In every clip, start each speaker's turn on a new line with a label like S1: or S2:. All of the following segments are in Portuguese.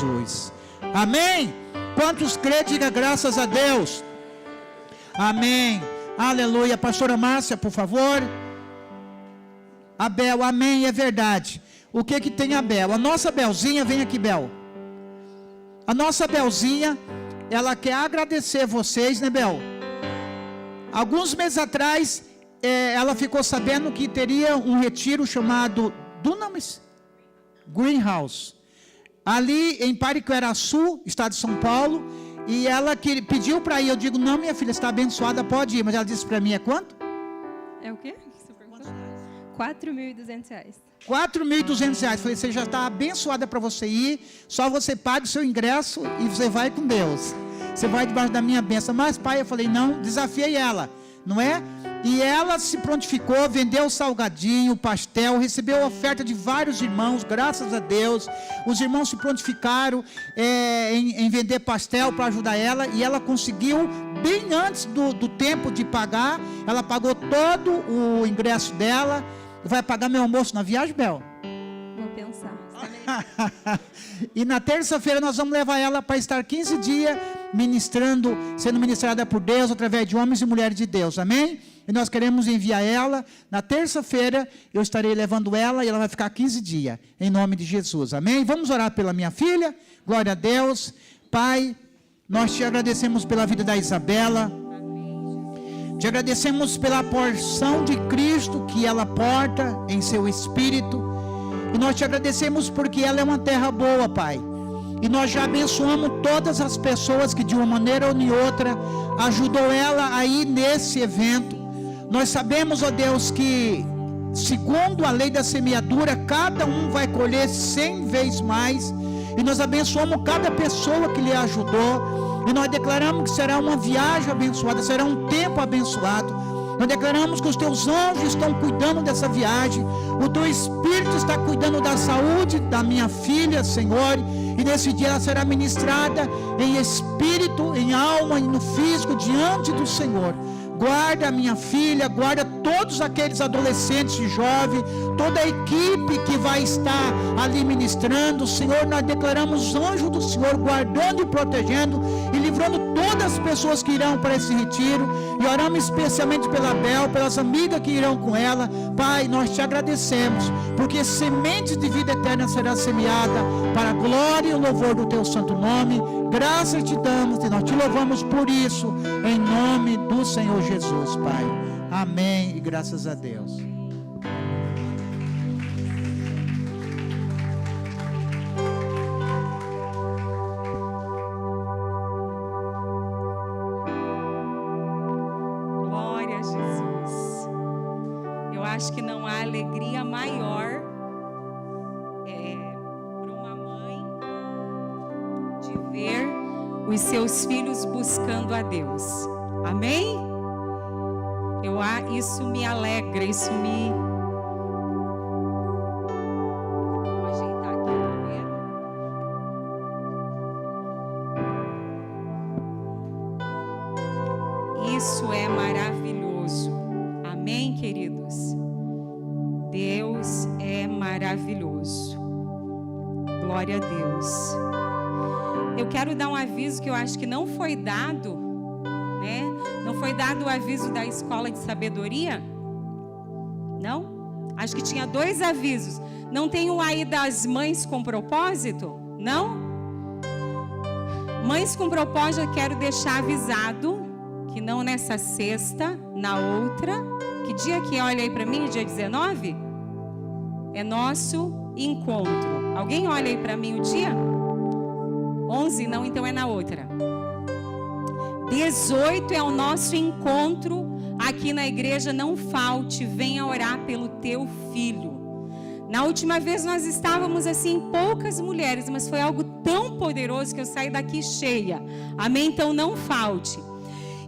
S1: Jesus. Amém? Quantos crê, diga graças a Deus. Amém. Aleluia. Pastora Márcia, por favor. Abel, amém, é verdade. O que tem a Bel? A nossa Belzinha, vem aqui, Bel. A nossa Belzinha, ela quer agradecer vocês, né, Bel? Alguns meses atrás, ela ficou sabendo que teria um retiro chamado Dunamis Greenhouse, ali em Pariqueraçu, estado de São Paulo. E ela pediu para ir. Eu digo, não, minha filha, está abençoada, pode ir. Mas ela disse para mim, é quanto?
S2: É o quê? R$4.200.
S1: R$4.200. Falei, você já está abençoada para você ir. Só você paga o seu ingresso e você vai com Deus. Você vai debaixo da minha bênção. Mas, pai, eu falei, não, desafiei ela, não é? E ela se prontificou, vendeu o salgadinho, o pastel, recebeu a oferta de vários irmãos, graças a Deus. Os irmãos se prontificaram em vender pastel para ajudar ela. E ela conseguiu, bem antes do tempo de pagar, ela pagou todo o ingresso dela. Vai pagar meu almoço na viagem, Bel?
S2: Vou pensar.
S1: E na terça-feira nós vamos levar ela para estar 15 dias ministrando, sendo ministrada por Deus através de homens e mulheres de Deus, amém? E nós queremos enviar ela. Na terça-feira eu estarei levando ela e ela vai ficar 15 dias, em nome de Jesus, amém? Vamos orar pela minha filha. Glória a Deus. Pai, nós te agradecemos pela vida da Isabela. Te agradecemos pela porção de Cristo que ela porta em seu espírito. E nós te agradecemos porque ela é uma terra boa, Pai. E nós já abençoamos todas as pessoas que de uma maneira ou de outra ajudou ela a ir nesse evento. Nós sabemos, ó Deus, que segundo a lei da semeadura, cada um vai colher 100 vezes mais. E nós abençoamos cada pessoa que lhe ajudou. E nós declaramos que será uma viagem abençoada, será um tempo abençoado. Nós declaramos que os teus anjos estão cuidando dessa viagem. O teu Espírito está cuidando da saúde da minha filha, Senhor. E nesse dia ela será ministrada em espírito, em alma e no físico diante do Senhor. Guarda a minha filha, guarda todos aqueles adolescentes e jovens, toda a equipe que vai estar ali ministrando. Senhor, nós declaramos os anjos do Senhor guardando e protegendo e livrando todas as pessoas que irão para esse retiro. E oramos especialmente pela Bel, pelas amigas que irão com ela. Pai, nós te agradecemos, porque semente de vida eterna será semeada para a glória e o louvor do teu santo nome. Graças te damos e nós te louvamos por isso, em nome do Senhor Jesus, Pai. Amém e graças a Deus.
S3: Glória a Jesus. Eu acho que não há alegria maior para uma mãe de ver os seus filhos buscando a Deus. Amém? Isso me alegra, isso me... Vou ajeitar aqui primeiro. Isso é maravilhoso. Amém, queridos? Deus é maravilhoso. Glória a Deus. Eu quero dar um aviso que eu acho que não foi dado, né? Não foi dado o aviso da escola de sabedoria? Não? Acho que tinha 2 avisos. Não tem um aí das mães com propósito? Não? Mães com propósito, eu quero deixar avisado que não nessa sexta, na outra. Que dia que é? Olha aí para mim, dia 19? É nosso encontro. Alguém olha aí para mim o dia? 11? Não, então é na outra. 18 é o nosso encontro aqui na igreja. Não falte, venha orar pelo teu filho. Na última vez nós estávamos assim, poucas mulheres, mas foi algo tão poderoso que eu saí daqui cheia. Amém? Então não falte.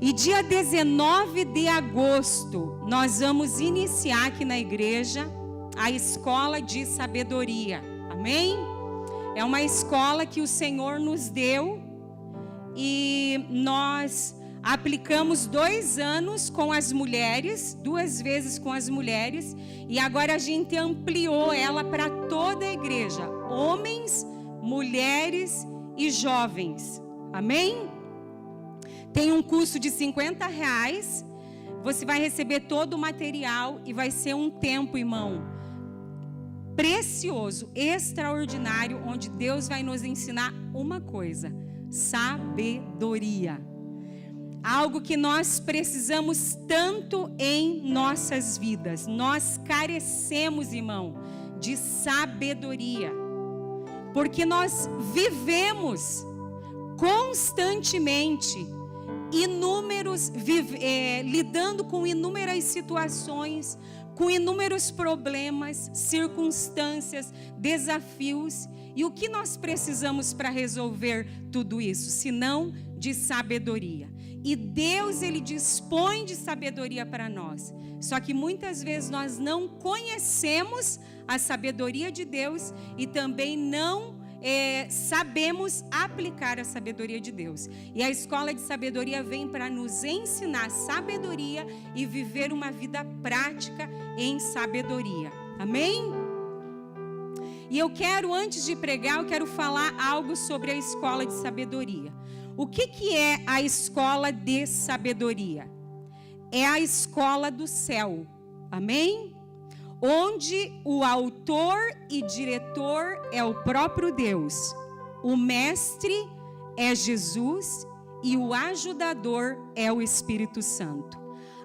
S3: E dia 19 de agosto, nós vamos iniciar aqui na igreja a escola de sabedoria. Amém? É uma escola que o Senhor nos deu. E nós aplicamos 2 anos com as mulheres, 2 vezes com as mulheres, e agora a gente ampliou ela para toda a igreja, homens, mulheres e jovens. Amém? Tem um custo de R$50. Você vai receber todo o material e vai ser um tempo, irmão, precioso, extraordinário, onde Deus vai nos ensinar uma coisa: sabedoria. Algo que nós precisamos tanto em nossas vidas. Nós carecemos, irmão, de sabedoria, porque nós vivemos constantemente lidando com inúmeras situações, com inúmeros problemas, circunstâncias, desafios. E o que nós precisamos para resolver tudo isso, senão de sabedoria? E Deus, Ele dispõe de sabedoria para nós. Só que muitas vezes nós não conhecemos a sabedoria de Deus e também não sabemos aplicar a sabedoria de Deus. E a escola de sabedoria vem para nos ensinar sabedoria e viver uma vida prática em sabedoria. Amém? E eu quero, antes de pregar, eu quero falar algo sobre a escola de sabedoria. O que é a escola de sabedoria? É a escola do céu. Amém? Onde o autor e diretor é o próprio Deus, o mestre é Jesus e o ajudador é o Espírito Santo.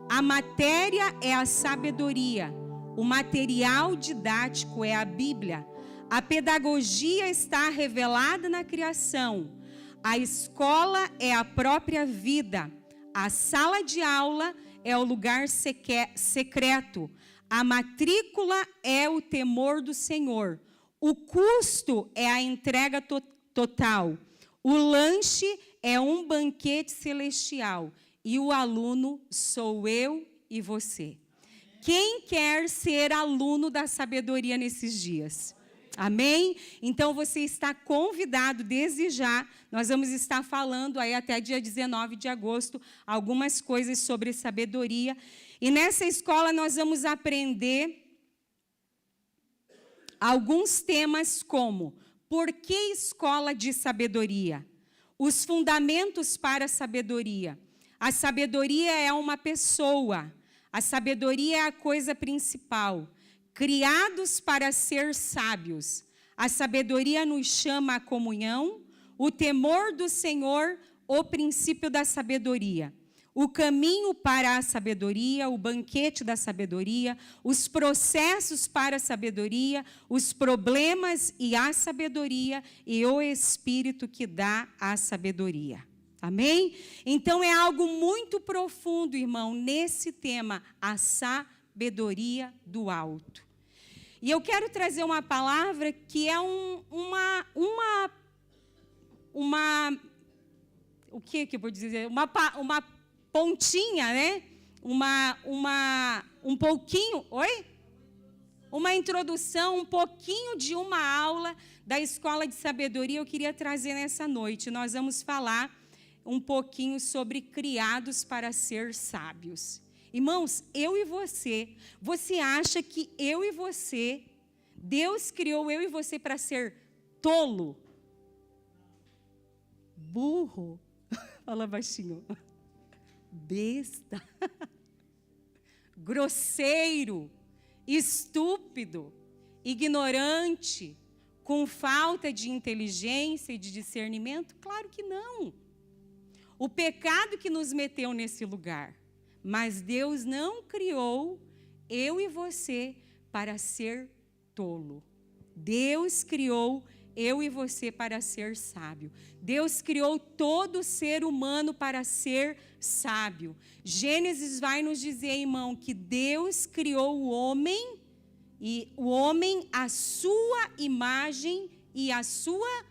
S3: A matéria é a sabedoria, o material didático é a Bíblia, a pedagogia está revelada na criação, a escola é a própria vida, a sala de aula é o lugar secreto, a matrícula é o temor do Senhor. O custo é a entrega total. O lanche é um banquete celestial. E o aluno sou eu e você. Quem quer ser aluno da sabedoria nesses dias? Amém? Então você está convidado desde já. Nós vamos estar falando aí até dia 19 de agosto algumas coisas sobre sabedoria. E nessa escola nós vamos aprender alguns temas como: por que escola de sabedoria? Os fundamentos para a sabedoria. A sabedoria é uma pessoa. A sabedoria é a coisa principal. Criados para ser sábios. A sabedoria nos chama à comunhão. O temor do Senhor, o princípio da sabedoria. O caminho para a sabedoria, o banquete da sabedoria, os processos para a sabedoria, os problemas e a sabedoria e o Espírito que dá a sabedoria. Amém? Então é algo muito profundo, irmão, nesse tema, a sabedoria do alto. E eu quero trazer uma palavra que é o que eu vou dizer? Uma pontinha, né? Um pouquinho, uma introdução, um pouquinho de uma aula da escola de sabedoria eu queria trazer nessa noite. Nós vamos falar um pouquinho sobre criados para ser sábios. Irmãos, eu e você acha que eu e você, Deus criou eu e você para ser tolo? Burro? Fala baixinho. Besta, grosseiro, estúpido, ignorante, com falta de inteligência e de discernimento? Claro que não. O pecado que nos meteu nesse lugar. Mas Deus não criou eu e você para ser tolo. Deus criou eu e você para ser sábio. Deus criou todo ser humano para ser sábio. Gênesis vai nos dizer, irmão, que Deus criou o homem, e o homem à sua imagem e à sua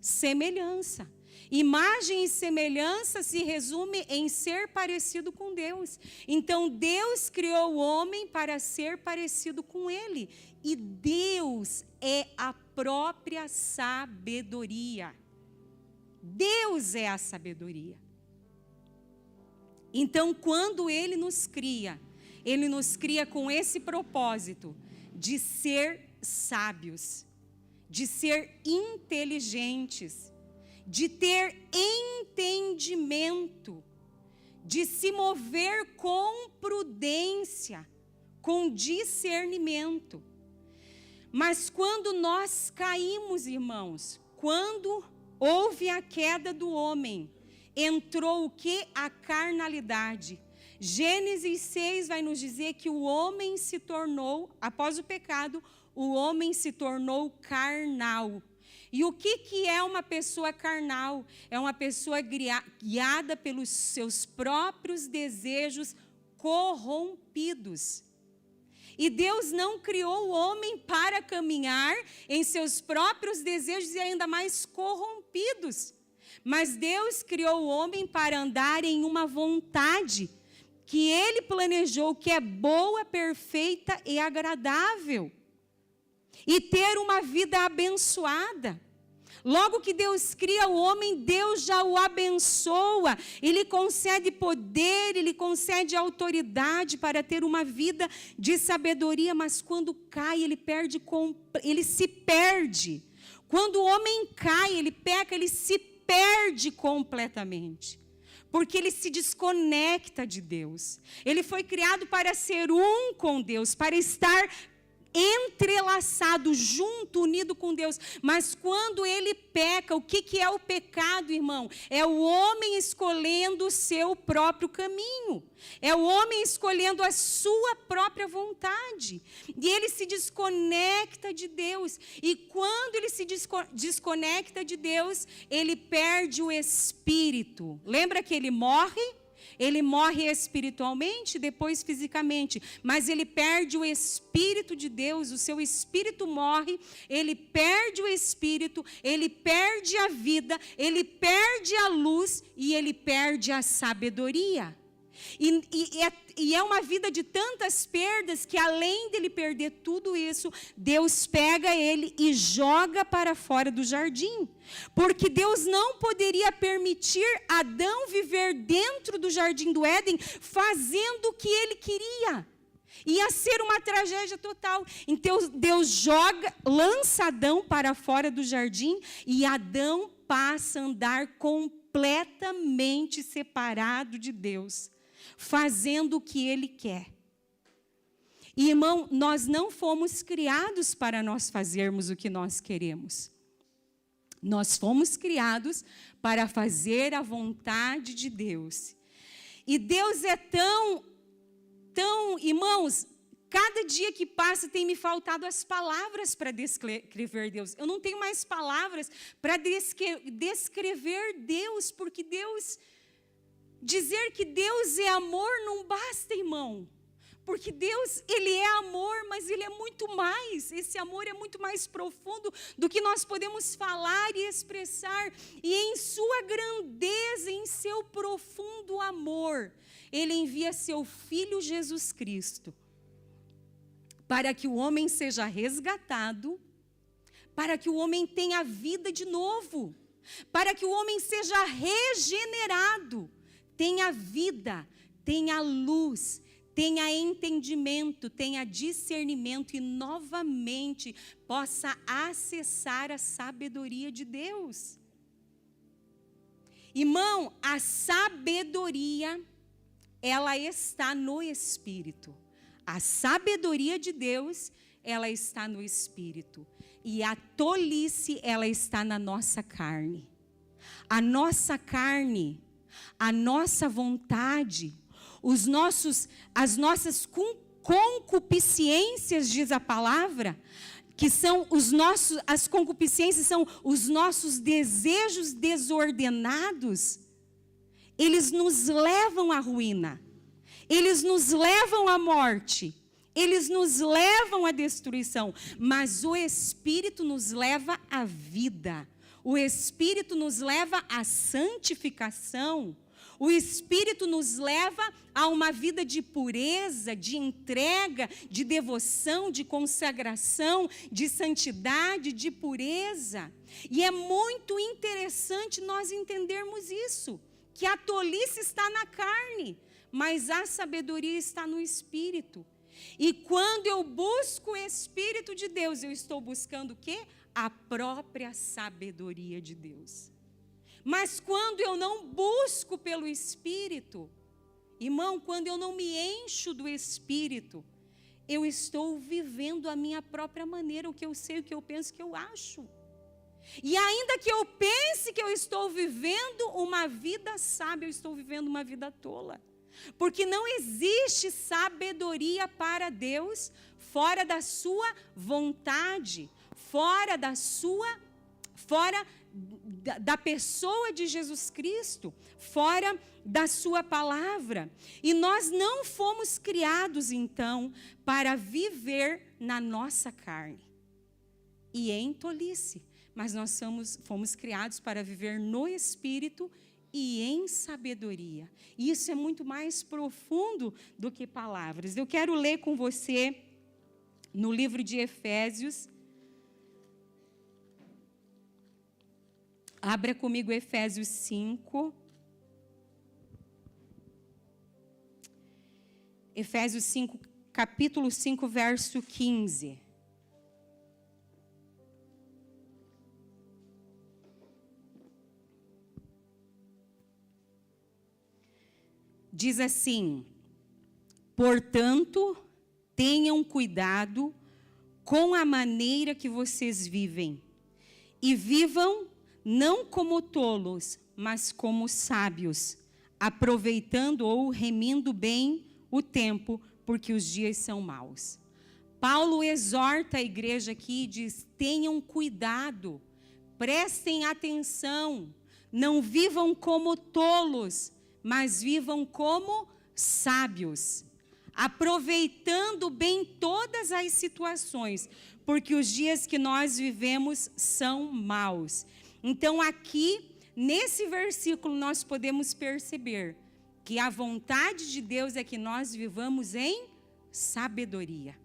S3: semelhança. Imagem e semelhança se resume em ser parecido com Deus. Então, Deus criou o homem para ser parecido com Ele. E Deus é a própria sabedoria. Deus é a sabedoria. Então, quando Ele nos cria com esse propósito de ser sábios. de ser inteligentes, de ter entendimento, de se mover com prudência, com discernimento. Mas quando nós caímos, irmãos, quando houve a queda do homem, entrou o que? A carnalidade. Gênesis 6 vai nos dizer que o homem se tornou, após o pecado, o homem se tornou carnal. E o que é uma pessoa carnal? É uma pessoa guiada pelos seus próprios desejos corrompidos. E Deus não criou o homem para caminhar em seus próprios desejos e ainda mais corrompidos. Mas Deus criou o homem para andar em uma vontade que Ele planejou, que é boa, perfeita e agradável. E ter uma vida abençoada. Logo que Deus cria o homem, Deus já o abençoa. Ele concede poder, Ele concede autoridade para ter uma vida de sabedoria. Mas quando cai, ele se perde. Quando o homem cai, ele peca, ele se perde completamente. Porque ele se desconecta de Deus. Ele foi criado para ser um com Deus, para estar entrelaçado, junto, unido com Deus. Mas quando ele peca, o que é o pecado, irmão? É o homem escolhendo o seu próprio caminho. É o homem escolhendo a sua própria vontade. E ele se desconecta de Deus. E quando ele se desconecta de Deus, ele perde o espírito. Lembra que ele morre? Ele morre espiritualmente, depois fisicamente, mas ele perde o Espírito de Deus, o seu espírito morre, ele perde o espírito, ele perde a vida, ele perde a luz e ele perde a sabedoria. E é uma vida de tantas perdas que, além dele perder tudo isso, Deus pega ele e joga para fora do jardim. Porque Deus não poderia permitir Adão viver dentro do jardim do Éden fazendo o que ele queria. Ia ser uma tragédia total. Então Deus lança Adão para fora do jardim e Adão passa a andar completamente separado de Deus, fazendo o que ele quer. E, irmão, nós não fomos criados para nós fazermos o que nós queremos. Nós fomos criados para fazer a vontade de Deus. E Deus é tão, irmãos, cada dia que passa tem me faltado as palavras para descrever Deus. Eu não tenho mais palavras para descrever Deus, porque dizer que Deus é amor não basta, irmão. Porque Deus, Ele é amor, mas Ele é muito mais. Esse amor é muito mais profundo do que nós podemos falar e expressar. E em sua grandeza, em seu profundo amor, Ele envia seu Filho Jesus Cristo para que o homem seja resgatado, para que o homem tenha vida de novo, para que o homem seja regenerado, tenha vida, tenha luz, tenha entendimento, tenha discernimento e novamente possa acessar a sabedoria de Deus. Irmão, a sabedoria, ela está no Espírito. A sabedoria de Deus, ela está no Espírito. E a tolice, ela está na nossa carne. A nossa carne, a nossa vontade, as nossas concupiscências, diz a palavra, que são as concupiscências são os nossos desejos desordenados, eles nos levam à ruína, eles nos levam à morte, eles nos levam à destruição, mas o Espírito nos leva à vida, o Espírito nos leva à santificação. O Espírito nos leva a uma vida de pureza, de entrega, de devoção, de consagração, de santidade, de pureza. E é muito interessante nós entendermos isso, que a tolice está na carne, mas a sabedoria está no Espírito. E quando eu busco o Espírito de Deus, eu estou buscando o quê? a própria sabedoria de Deus. Mas quando eu não busco pelo Espírito, irmão, quando eu não me encho do Espírito, eu estou vivendo a minha própria maneira, o que eu sei, o que eu penso, o que eu acho. E ainda que eu pense que eu estou vivendo uma vida sábia, eu estou vivendo uma vida tola. Porque não existe sabedoria para Deus fora da sua vontade, fora da pessoa de Jesus Cristo, fora da sua palavra. E nós não fomos criados, então, para viver na nossa carne e em tolice, mas nós fomos criados para viver no Espírito e em sabedoria. E isso é muito mais profundo do que palavras. Eu quero ler com você no livro de Efésios. Abra comigo Efésios 5. Efésios 5, capítulo 5, verso 15. Diz assim: portanto, tenham cuidado com a maneira que vocês vivem, e vivam não como tolos, mas como sábios, aproveitando ou remindo bem o tempo, porque os dias são maus. Paulo exorta a igreja aqui e diz: tenham cuidado, prestem atenção, não vivam como tolos, mas vivam como sábios, aproveitando bem todas as situações, porque os dias que nós vivemos são maus. Então, aqui, nesse versículo, nós podemos perceber que a vontade de Deus é que nós vivamos em sabedoria.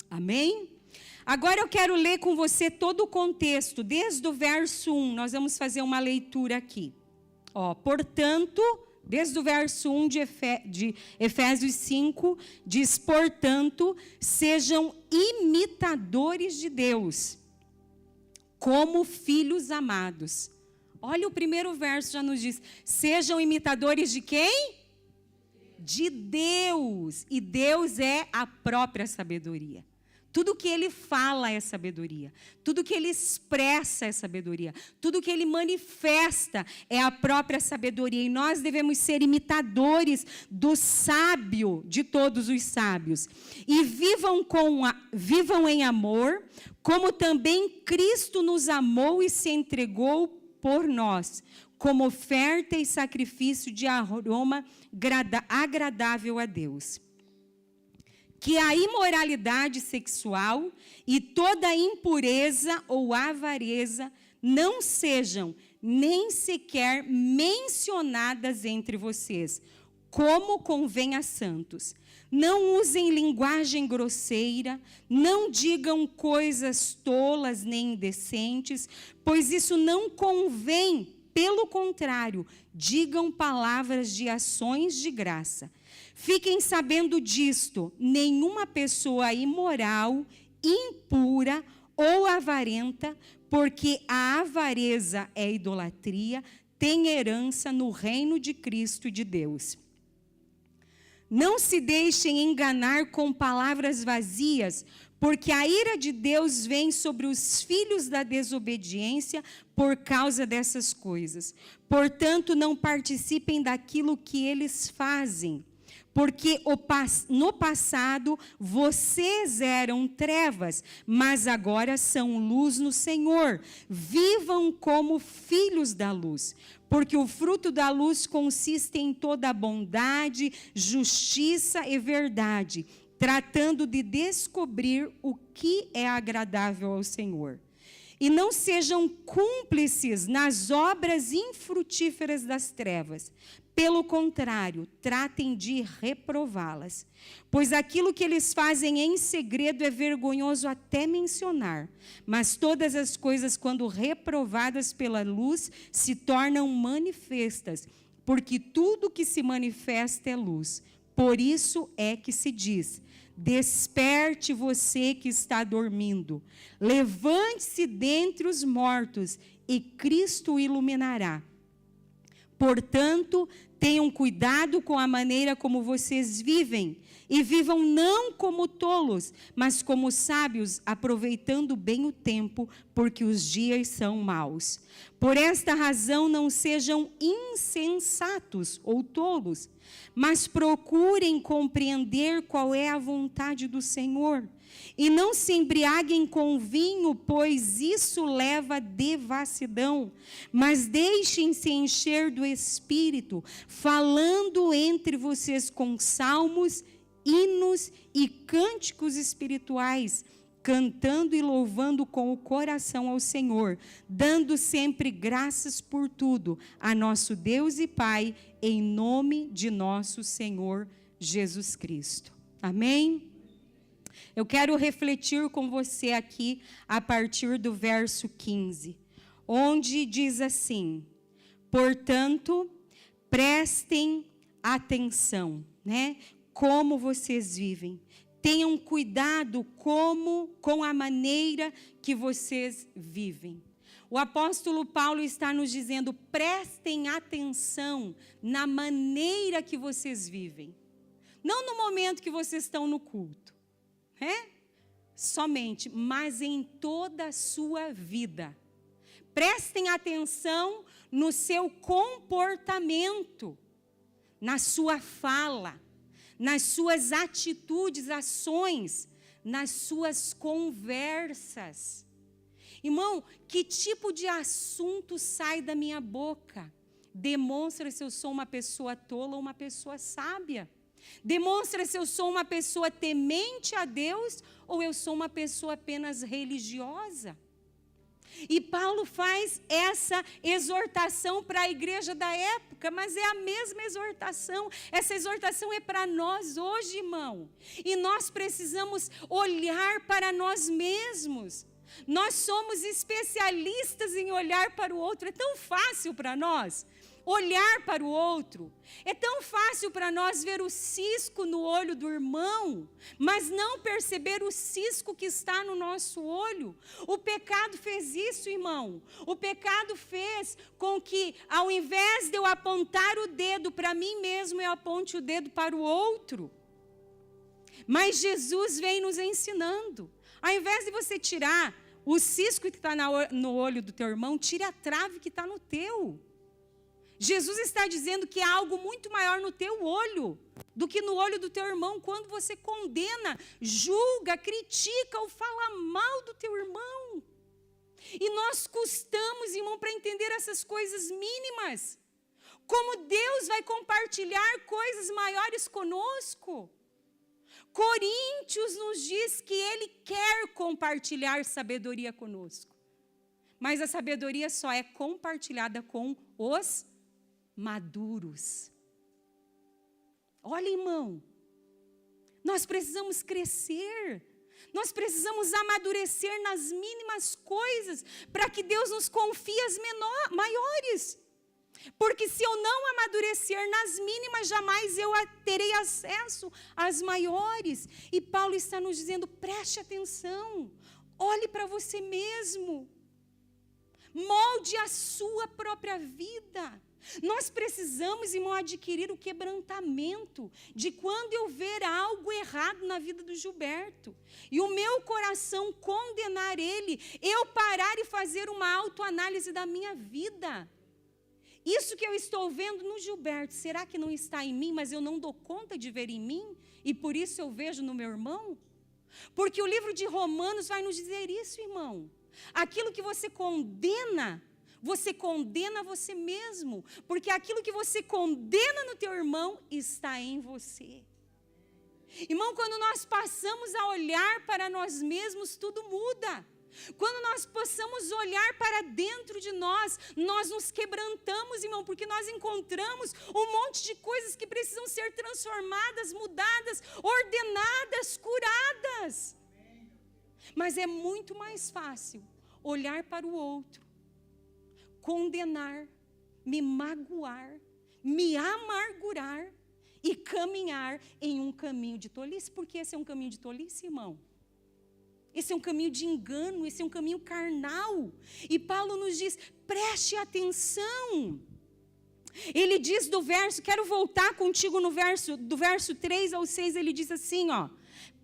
S3: Amém? Agora eu quero ler com você todo o contexto, desde o verso 1, nós vamos fazer uma leitura aqui. Portanto, desde o verso 1 de Efésios 5, diz: portanto, sejam imitadores de Deus, como filhos amados. Olha, o primeiro verso já nos diz: sejam imitadores de quem? De Deus. E Deus é a própria sabedoria. Tudo que Ele fala é sabedoria. Tudo que Ele expressa é sabedoria. Tudo que Ele manifesta é a própria sabedoria. E nós devemos ser imitadores do sábio, de todos os sábios. E vivam em amor, como também Cristo nos amou e se entregou por nós, como oferta e sacrifício de aroma agradável a Deus. Que a imoralidade sexual e toda impureza ou avareza não sejam nem sequer mencionadas entre vocês, como convém a santos. Não usem linguagem grosseira, não digam coisas tolas nem indecentes, pois isso não convém. Pelo contrário, digam palavras de ações de graça. Fiquem sabendo disto: nenhuma pessoa imoral, impura ou avarenta, porque a avareza é idolatria, tem herança no reino de Cristo e de Deus. Não se deixem enganar com palavras vazias, porque a ira de Deus vem sobre os filhos da desobediência por causa dessas coisas. Portanto, não participem daquilo que eles fazem, porque no passado vocês eram trevas, mas agora são luz no Senhor. Vivam como filhos da luz, porque o fruto da luz consiste em toda bondade, justiça e verdade, tratando de descobrir o que é agradável ao Senhor. E não sejam cúmplices nas obras infrutíferas das trevas. Pelo contrário, tratem de reprová-las. Pois aquilo que eles fazem em segredo é vergonhoso até mencionar. Mas todas as coisas, quando reprovadas pela luz, se tornam manifestas. Porque tudo que se manifesta é luz. Por isso é que se diz: Desperte você que está dormindo. Levante-se dentre os mortos e Cristo o iluminará. Portanto, tenham cuidado com a maneira como vocês vivem, e vivam não como tolos, mas como sábios, aproveitando bem o tempo, porque os dias são maus. Por esta razão, não sejam insensatos ou tolos, mas procurem compreender qual é a vontade do Senhor. E não se embriaguem com vinho, pois isso leva à devassidão, mas deixem-se encher do Espírito, falando entre vocês com salmos, hinos e cânticos espirituais, cantando e louvando com o coração ao Senhor, dando sempre graças por tudo a nosso Deus e Pai, em nome de nosso Senhor Jesus Cristo. Amém? Eu quero refletir com você aqui a partir do verso 15, onde diz assim: portanto, prestem atenção, né? Como vocês vivem. Tenham cuidado com a maneira que vocês vivem. O apóstolo Paulo está nos dizendo: prestem atenção na maneira que vocês vivem. Não no momento que vocês estão no culto, somente, mas em toda a sua vida. Prestem atenção no seu comportamento, na sua fala, nas suas atitudes, ações, nas suas conversas. Irmão, que tipo de assunto sai da minha boca? Demonstra se eu sou uma pessoa tola ou uma pessoa sábia. Demonstra se eu sou uma pessoa temente a Deus ou eu sou uma pessoa apenas religiosa. E Paulo faz essa exortação para a igreja da época, mas é a mesma exortação. Essa exortação é para nós hoje, irmão. E nós precisamos olhar para nós mesmos. Nós somos especialistas em olhar para o outro. É tão fácil para nós olhar para o outro. É tão fácil para nós ver o cisco no olho do irmão, mas não perceber o cisco que está no nosso olho. O pecado fez isso, irmão. O pecado fez com que, ao invés de eu apontar o dedo para mim mesmo, eu aponte o dedo para o outro. Mas Jesus vem nos ensinando. Ao invés de você tirar o cisco que está no olho do teu irmão, tire a trave que está no teu. Jesus está dizendo que há algo muito maior no teu olho do que no olho do teu irmão, quando você condena, julga, critica ou fala mal do teu irmão. E nós custamos, irmão, para entender essas coisas mínimas. Como Deus vai compartilhar coisas maiores conosco? Coríntios nos diz que Ele quer compartilhar sabedoria conosco. Mas a sabedoria só é compartilhada com os maduros. Olha, irmão, nós precisamos crescer, nós precisamos amadurecer nas mínimas coisas, para que Deus nos confie as maiores. Porque se eu não amadurecer nas mínimas, jamais eu terei acesso às maiores. E Paulo está nos dizendo: preste atenção, olhe para você mesmo, molde a sua própria vida. Nós precisamos, irmão, adquirir o quebrantamento de quando eu ver algo errado na vida do Gilberto e o meu coração condenar ele, eu parar e fazer uma autoanálise da minha vida. Isso que eu estou vendo no Gilberto, será que não está em mim, mas eu não dou conta de ver em mim e por isso eu vejo no meu irmão? Porque o livro de Romanos vai nos dizer isso, irmão. Aquilo que você condena você mesmo, porque aquilo que você condena no teu irmão está em você. Irmão, quando nós passamos a olhar para nós mesmos, tudo muda. Quando nós possamos olhar para dentro de nós, nós nos quebrantamos, irmão, porque nós encontramos um monte de coisas que precisam ser transformadas, mudadas, ordenadas, curadas. Mas é muito mais fácil olhar para o outro, condenar, me magoar, me amargurar e caminhar em um caminho de tolice. Porque esse é um caminho de tolice, irmão. Esse é um caminho de engano, esse é um caminho carnal. E Paulo nos diz, preste atenção. Ele diz do verso, quero voltar contigo no verso, do verso 3 ao 6, ele diz assim, ó.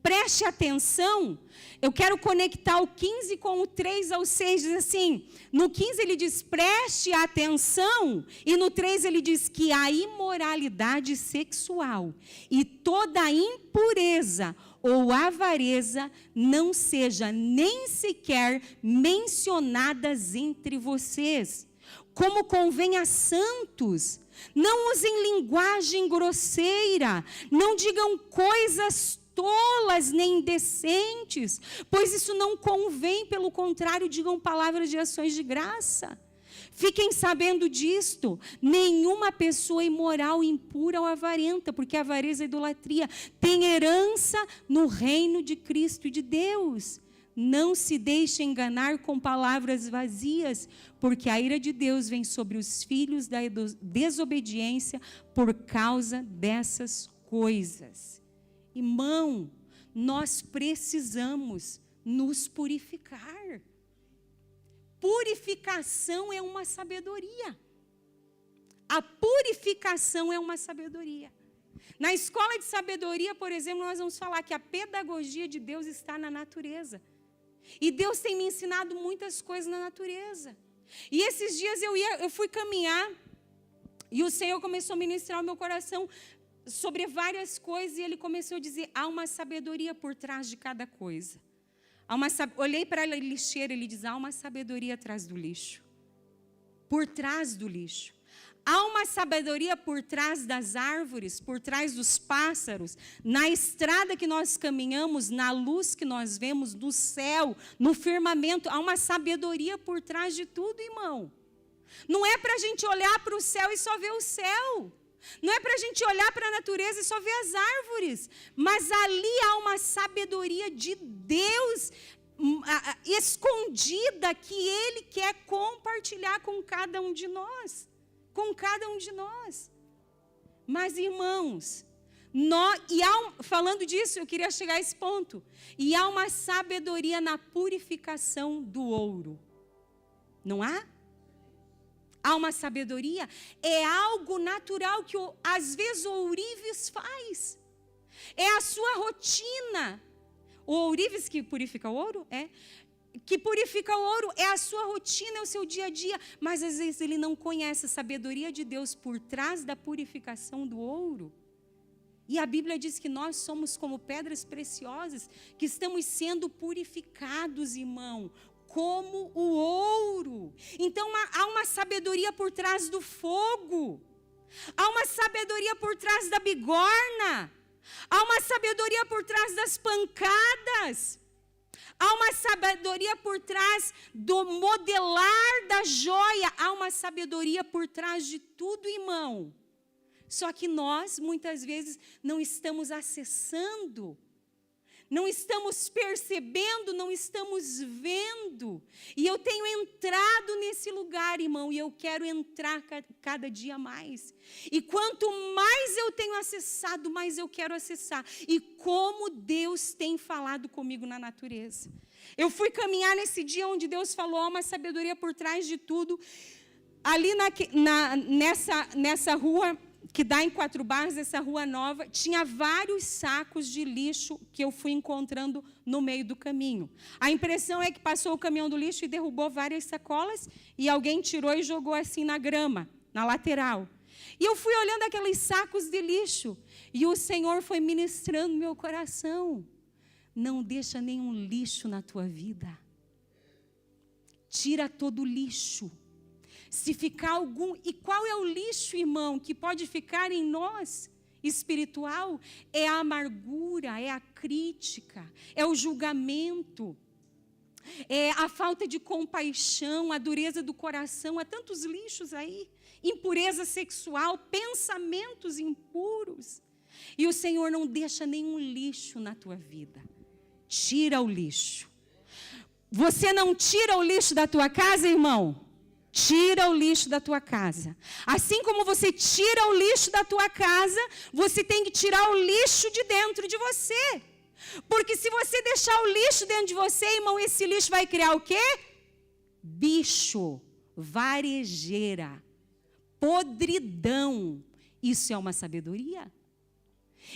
S3: Preste atenção, eu quero conectar o 15 com o 3 ao 6, diz assim, no 15 ele diz, preste atenção, e no 3 ele diz que a imoralidade sexual e toda impureza ou avareza não seja nem sequer mencionadas entre vocês, como convém a santos. Não usem linguagem grosseira, não digam coisas tolas nem indecentes, pois isso não convém, pelo contrário, digam palavras de ações de graça. Fiquem sabendo disto, nenhuma pessoa imoral, impura ou avarenta, porque a avareza e a idolatria tem herança no reino de Cristo e de Deus. Não se deixe enganar com palavras vazias, porque a ira de Deus vem sobre os filhos da desobediência por causa dessas coisas. Irmão, nós precisamos nos purificar. Purificação é uma sabedoria. A purificação é uma sabedoria. Na escola de sabedoria, por exemplo, nós vamos falar que a pedagogia de Deus está na natureza. E Deus tem me ensinado muitas coisas na natureza. E esses dias eu fui caminhar e o Senhor começou a ministrar o meu coração sobre várias coisas, e Ele começou a dizer, há uma sabedoria por trás de cada coisa. Olhei para a lixeira, Ele diz, há uma sabedoria atrás do lixo. Por trás do lixo. Há uma sabedoria por trás das árvores, por trás dos pássaros, na estrada que nós caminhamos, na luz que nós vemos, no céu, no firmamento. Há uma sabedoria por trás de tudo, irmão. Não é para a gente olhar para o céu e só ver o céu. Não é para a gente olhar para a natureza e só ver as árvores. Mas ali há uma sabedoria de Deus escondida que Ele quer compartilhar com cada um de nós. Com cada um de nós. Mas, irmãos, falando disso, eu queria chegar a esse ponto. E há uma sabedoria na purificação do ouro. Não há? Há uma sabedoria, é algo natural que às vezes o ourives faz. É a sua rotina. O ourives que purifica o ouro? Que purifica o ouro, é a sua rotina, é o seu dia a dia. Mas às vezes ele não conhece a sabedoria de Deus por trás da purificação do ouro. E a Bíblia diz que nós somos como pedras preciosas, que estamos sendo purificados, irmão, como o ouro. Então há uma sabedoria por trás do fogo. Há uma sabedoria por trás da bigorna. Há uma sabedoria por trás das pancadas. Há uma sabedoria por trás do modelar da joia. Há uma sabedoria por trás de tudo, irmão. Só que nós, muitas vezes, não estamos acessando, não estamos percebendo, não estamos vendo. E eu tenho entrado nesse lugar, irmão, e eu quero entrar cada dia mais. E quanto mais eu tenho acessado, mais eu quero acessar. E como Deus tem falado comigo na natureza. Eu fui caminhar nesse dia onde Deus falou, há uma sabedoria por trás de tudo. Ali nessa rua que dá em 4 Barras, essa rua nova, tinha vários sacos de lixo que eu fui encontrando no meio do caminho. A impressão é que passou o caminhão do lixo e derrubou várias sacolas e alguém tirou e jogou assim na grama, na lateral. E eu fui olhando aqueles sacos de lixo e o Senhor foi ministrando meu coração. Não deixa nenhum lixo na tua vida. Tira todo o lixo. Se ficar algum... E qual é o lixo, irmão, que pode ficar em nós, espiritual? É a amargura, é a crítica, é o julgamento, é a falta de compaixão, a dureza do coração. Há tantos lixos aí. Impureza sexual, pensamentos impuros. E o Senhor não deixa nenhum lixo na tua vida. Tira o lixo. Você não tira o lixo da tua casa, irmão? tira o lixo da tua casa. Assim como você tira o lixo da tua casa, você tem que tirar o lixo de dentro de você. Porque se você deixar o lixo dentro de você, irmão, esse lixo vai criar o quê? Bicho, varejeira, podridão. Isso é uma sabedoria?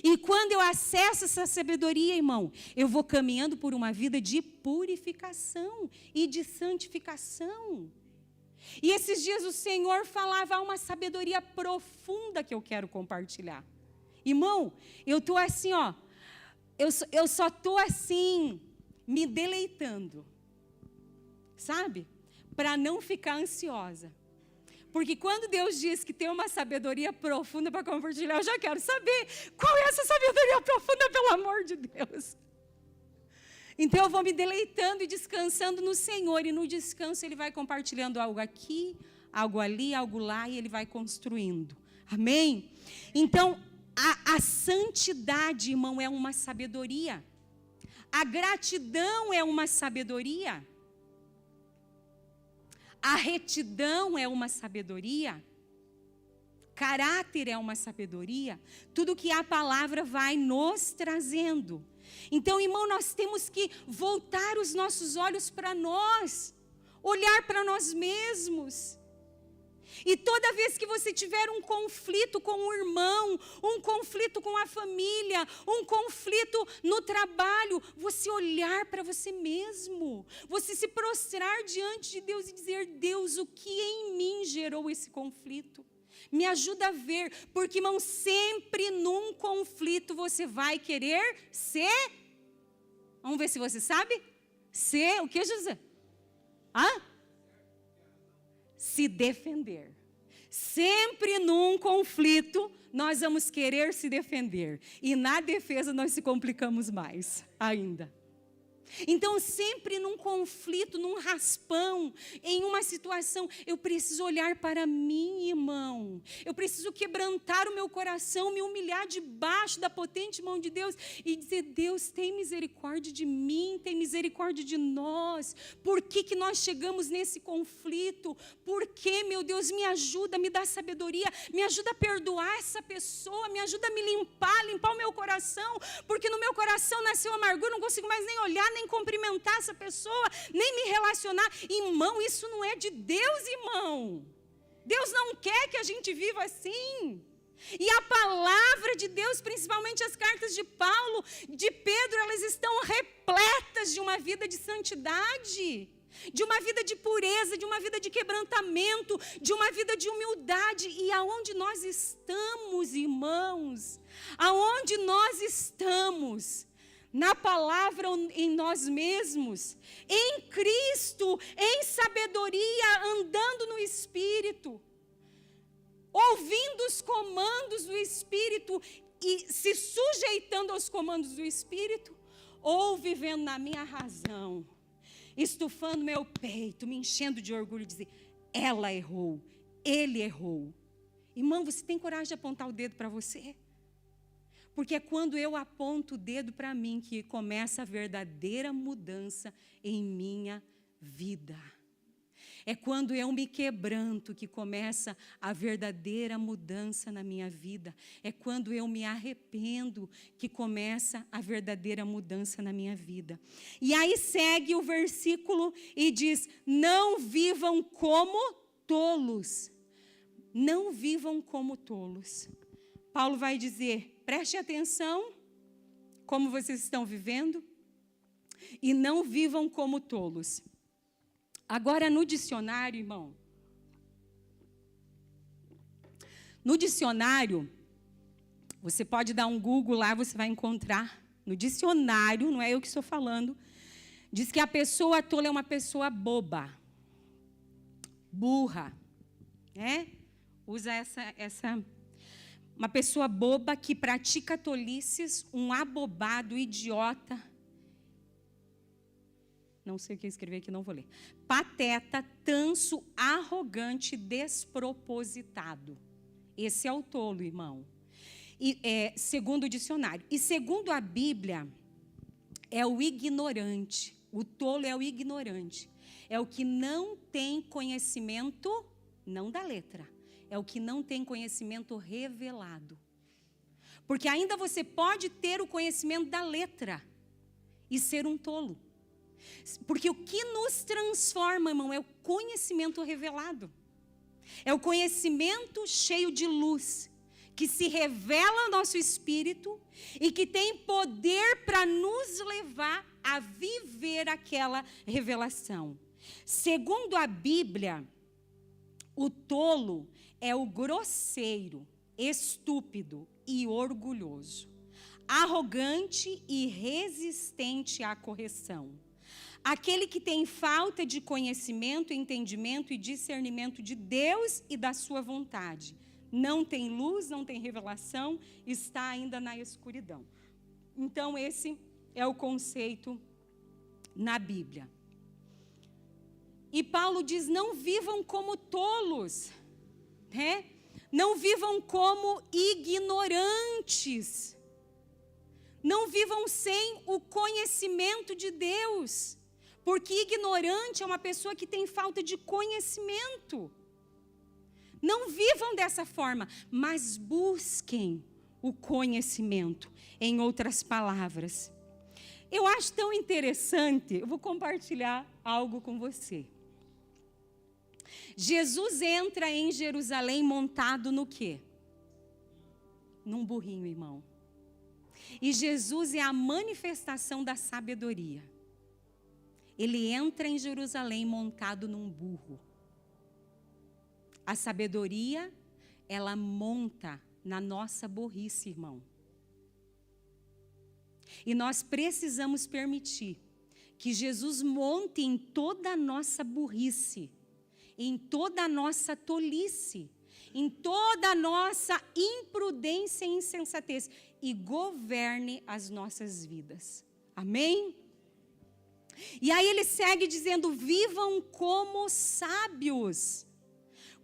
S3: E quando eu acesso essa sabedoria, irmão, eu vou caminhando por uma vida de purificação e de santificação. E esses dias o Senhor falava uma sabedoria profunda que eu quero compartilhar. Irmão, eu estou assim, ó, eu só estou assim, me deleitando, sabe? Para não ficar ansiosa. Porque quando Deus diz que tem uma sabedoria profunda para compartilhar, eu já quero saber qual é essa sabedoria profunda, pelo amor de Deus. Então eu vou me deleitando e descansando no Senhor, e no descanso Ele vai compartilhando algo aqui, algo ali, algo lá, e Ele vai construindo. Amém? Então, a santidade, irmão, é uma sabedoria. A gratidão é uma sabedoria. A retidão é uma sabedoria. Caráter é uma sabedoria. Tudo que a palavra vai nos trazendo. Então, irmão, nós temos que voltar os nossos olhos para nós, olhar para nós mesmos. E toda vez que você tiver um conflito com o irmão, um conflito com a família, um conflito no trabalho, você olhar para você mesmo, você se prostrar diante de Deus e dizer: Deus, o que em mim gerou esse conflito? Me ajuda a ver, porque, irmão, sempre num conflito você vai querer ser, vamos ver se você sabe, ser, o que, José? Se defender. Sempre num conflito, nós vamos querer se defender. E na defesa nós se complicamos mais ainda. Então, sempre num conflito, num raspão, em uma situação, eu preciso olhar para mim, irmão. Eu preciso quebrantar o meu coração, me humilhar debaixo da potente mão de Deus e dizer: Deus, tem misericórdia de mim, tem misericórdia de nós. Por que nós chegamos nesse conflito? Por que, meu Deus, me ajuda, me dá sabedoria, me ajuda a perdoar essa pessoa, me ajuda a me limpar o meu coração, porque no meu coração nasceu amargura, não consigo mais nem olhar, nem cumprimentar essa pessoa, nem me relacionar. Irmão, isso não é de Deus, irmão. Deus não quer que a gente viva assim. E a palavra de Deus, principalmente as cartas de Paulo, de Pedro, elas estão repletas de uma vida de santidade, de uma vida de pureza, de uma vida de quebrantamento, de uma vida de humildade. E aonde nós estamos, irmãos? Aonde nós estamos? Na palavra ou em nós mesmos, em Cristo, em sabedoria, andando no Espírito, ouvindo os comandos do Espírito e se sujeitando aos comandos do Espírito, ou vivendo na minha razão, estufando meu peito, me enchendo de orgulho e dizer: ela errou, ele errou. Irmão, você tem coragem de apontar o dedo para você? Porque é quando eu aponto o dedo para mim que começa a verdadeira mudança em minha vida. É quando eu me quebranto que começa a verdadeira mudança na minha vida. É quando eu me arrependo que começa a verdadeira mudança na minha vida. E aí segue o versículo e diz: não vivam como tolos. Não vivam como tolos. Paulo vai dizer: preste atenção como vocês estão vivendo e não vivam como tolos. Agora, no dicionário, irmão, no dicionário, você pode dar um Google lá, você vai encontrar. No dicionário, não é eu que estou falando, diz que a pessoa tola é uma pessoa boba, burra, né? Usa essa uma pessoa boba que pratica tolices, um abobado, idiota. Não sei o que escrever aqui, não vou ler. Pateta, tanso, arrogante, despropositado. Esse é o tolo, irmão. E, segundo o dicionário. E segundo a Bíblia, é o ignorante, O tolo é o ignorante. É o que não tem conhecimento, não da letra. É o que não tem conhecimento revelado. Porque ainda você pode ter o conhecimento da letra e ser um tolo. Porque o que nos transforma, irmão, é o conhecimento revelado. É o conhecimento cheio de luz, que se revela ao nosso espírito e que tem poder para nos levar a viver aquela revelação. Segundo a Bíblia, o tolo é o grosseiro, estúpido e orgulhoso, arrogante e resistente à correção. Aquele que tem falta de conhecimento, entendimento e discernimento de Deus e da sua vontade. Não tem luz, não tem revelação, está ainda na escuridão. Então, esse é o conceito na Bíblia. E Paulo diz, não vivam como tolos, né? Não vivam como ignorantes. Não vivam sem o conhecimento de Deus. Porque ignorante é uma pessoa que tem falta de conhecimento. Não vivam dessa forma, mas busquem o conhecimento. Em outras palavras, eu acho tão interessante, eu vou compartilhar algo com você. Jesus entra em Jerusalém montado no quê? Num burrinho, irmão. E Jesus é a manifestação da sabedoria. Ele entra em Jerusalém montado num burro. A sabedoria, ela monta na nossa burrice, irmão. E nós precisamos permitir que Jesus monte em toda a nossa burrice, em toda a nossa tolice, em toda a nossa imprudência e insensatez e governe as nossas vidas. Amém? E aí ele segue dizendo, vivam como sábios,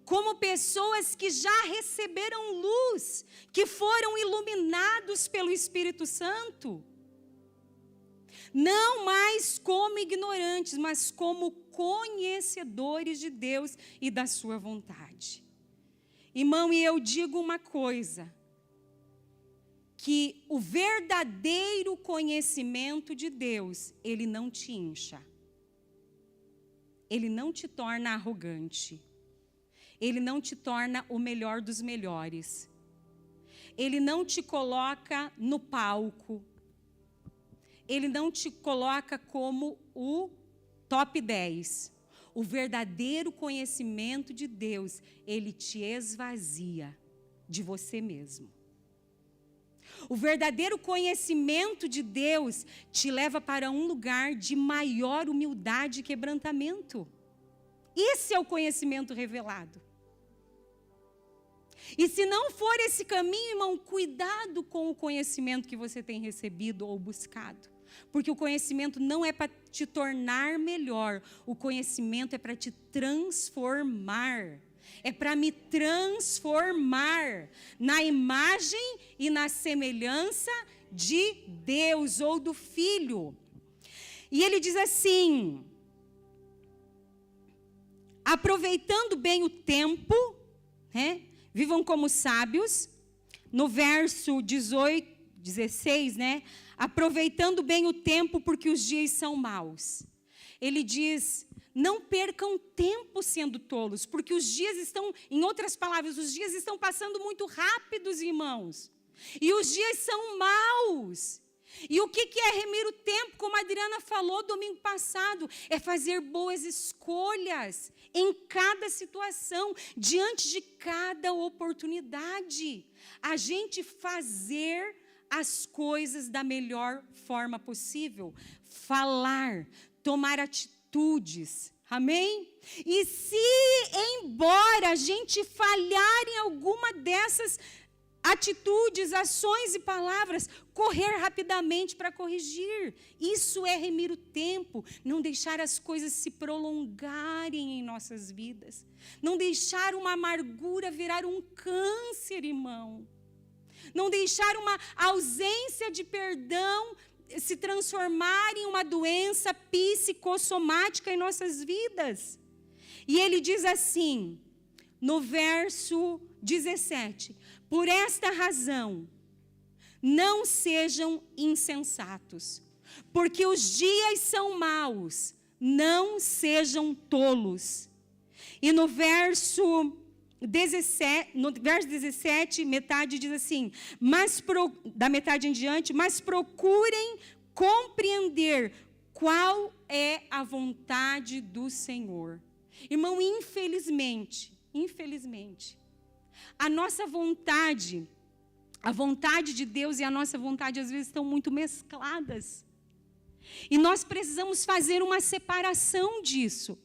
S3: como pessoas que já receberam luz, que foram iluminados pelo Espírito Santo. Não mais como ignorantes, mas como conhecedores de Deus e da sua vontade. Irmão, e eu digo uma coisa, que o verdadeiro conhecimento de Deus, ele não te incha. Ele não te torna arrogante. Ele não te torna o melhor dos melhores. Ele não te coloca no palco. Ele não te coloca como o top 10. O verdadeiro conhecimento de Deus, ele te esvazia de você mesmo. O verdadeiro conhecimento de Deus te leva para um lugar de maior humildade e quebrantamento. Esse é o conhecimento revelado. E se não for esse caminho, irmão, cuidado com o conhecimento que você tem recebido ou buscado. Porque o conhecimento não é para te tornar melhor, o conhecimento é para te transformar. É para me transformar na imagem e na semelhança de Deus ou do Filho. E ele diz assim, aproveitando bem o tempo, né? Vivam como sábios. No verso 16, né? Aproveitando bem o tempo, porque os dias são maus. Ele diz, não percam tempo sendo tolos, porque os dias estão, em outras palavras, os dias estão passando muito rápidos, irmãos. E os dias são maus. E o que é remir o tempo, como a Adriana falou domingo passado, é fazer boas escolhas em cada situação, diante de cada oportunidade. A gente fazer as coisas da melhor forma possível, falar, tomar atitudes, amém? E se, embora a gente falhar em alguma dessas atitudes, ações e palavras, correr rapidamente para corrigir. Isso é remir o tempo, não deixar as coisas se prolongarem em nossas vidas, não deixar uma amargura virar um câncer, irmão. Não deixar uma ausência de perdão se transformar em uma doença psicossomática em nossas vidas. E ele diz assim, no verso 17: por esta razão, não sejam insensatos, porque os dias são maus, não sejam tolos. E no verso 17, metade diz assim, da metade em diante, mas procurem compreender qual é a vontade do Senhor. Irmão, infelizmente, a nossa vontade, a vontade de Deus e a nossa vontade às vezes estão muito mescladas. E nós precisamos fazer uma separação disso.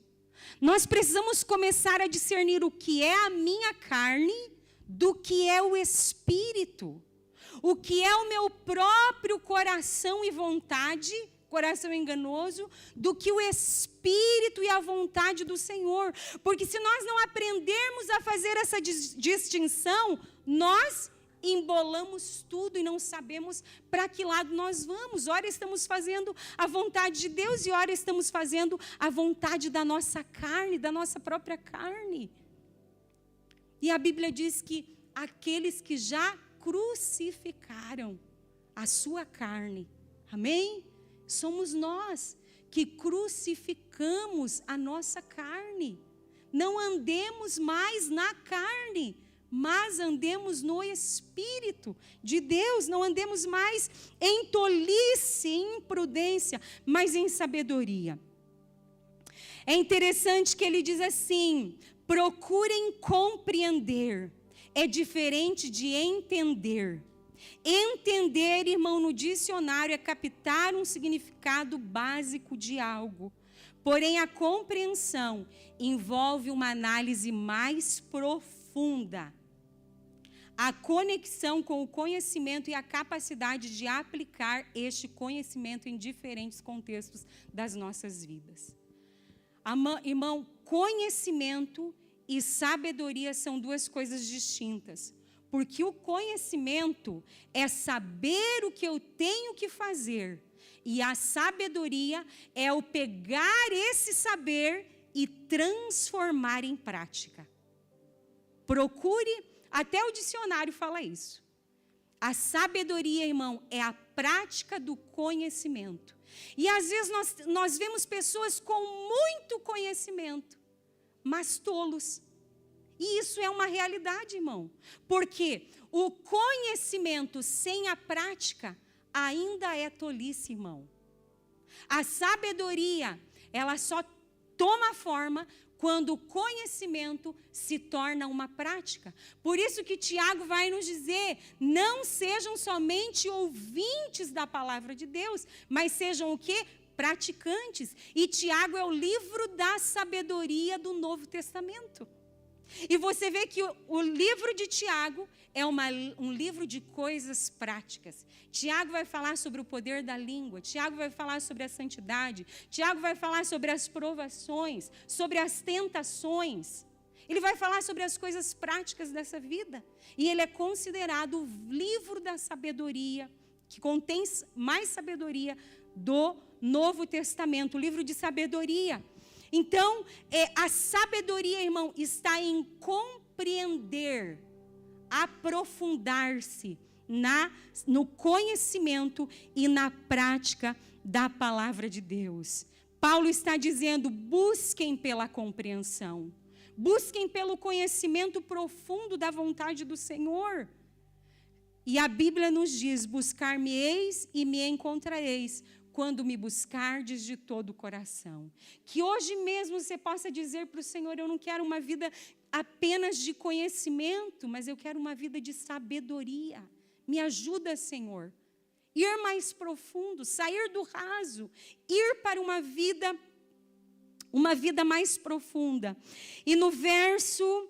S3: Nós precisamos começar a discernir o que é a minha carne do que é o Espírito. O que é o meu próprio coração e vontade, coração enganoso, do que o Espírito e a vontade do Senhor. Porque se nós não aprendermos a fazer essa distinção, nós embolamos tudo e não sabemos para que lado nós vamos. Ora estamos fazendo a vontade de Deus e ora estamos fazendo a vontade da nossa carne, da nossa própria carne. E a Bíblia diz que aqueles que já crucificaram a sua carne, amém? Somos nós que crucificamos a nossa carne. Não andemos mais na carne, mas andemos no Espírito de Deus. Não andemos mais em tolice, em imprudência, mas em sabedoria. É interessante que ele diz assim, procurem compreender. É diferente de entender. Entender, irmão, no dicionário é captar um significado básico de algo. Porém, a compreensão envolve uma análise mais profunda. A conexão com o conhecimento e a capacidade de aplicar este conhecimento em diferentes contextos das nossas vidas. Irmão, conhecimento e sabedoria são duas coisas distintas. Porque o conhecimento é saber o que eu tenho que fazer. E a sabedoria é o pegar esse saber e transformar em prática. Procure, até o dicionário fala isso. A sabedoria, irmão, é a prática do conhecimento. E às vezes nós vemos pessoas com muito conhecimento, mas tolos. E isso é uma realidade, irmão. Porque o conhecimento sem a prática ainda é tolice, irmão. A sabedoria, ela só toma forma quando o conhecimento se torna uma prática. Por isso que Tiago vai nos dizer, não sejam somente ouvintes da palavra de Deus, mas sejam o quê? Praticantes. E Tiago é o livro da sabedoria do Novo Testamento. E você vê que o livro de Tiago é um livro de coisas práticas. Tiago vai falar sobre o poder da língua, Tiago vai falar sobre a santidade, Tiago vai falar sobre as provações, sobre as tentações. Ele vai falar sobre as coisas práticas dessa vida. E ele é considerado o livro da sabedoria, que contém mais sabedoria do Novo Testamento, o livro de sabedoria. Então, a sabedoria, irmão, está em compreender, aprofundar-se no conhecimento e na prática da palavra de Deus. Paulo está dizendo, busquem pela compreensão, busquem pelo conhecimento profundo da vontade do Senhor. E a Bíblia nos diz, buscar-me-eis e me encontrareis, quando me buscardes de todo o coração. Que hoje mesmo você possa dizer para o Senhor, eu não quero uma vida apenas de conhecimento, mas eu quero uma vida de sabedoria. Me ajuda, Senhor. Ir mais profundo, sair do raso, ir para uma vida mais profunda. E no verso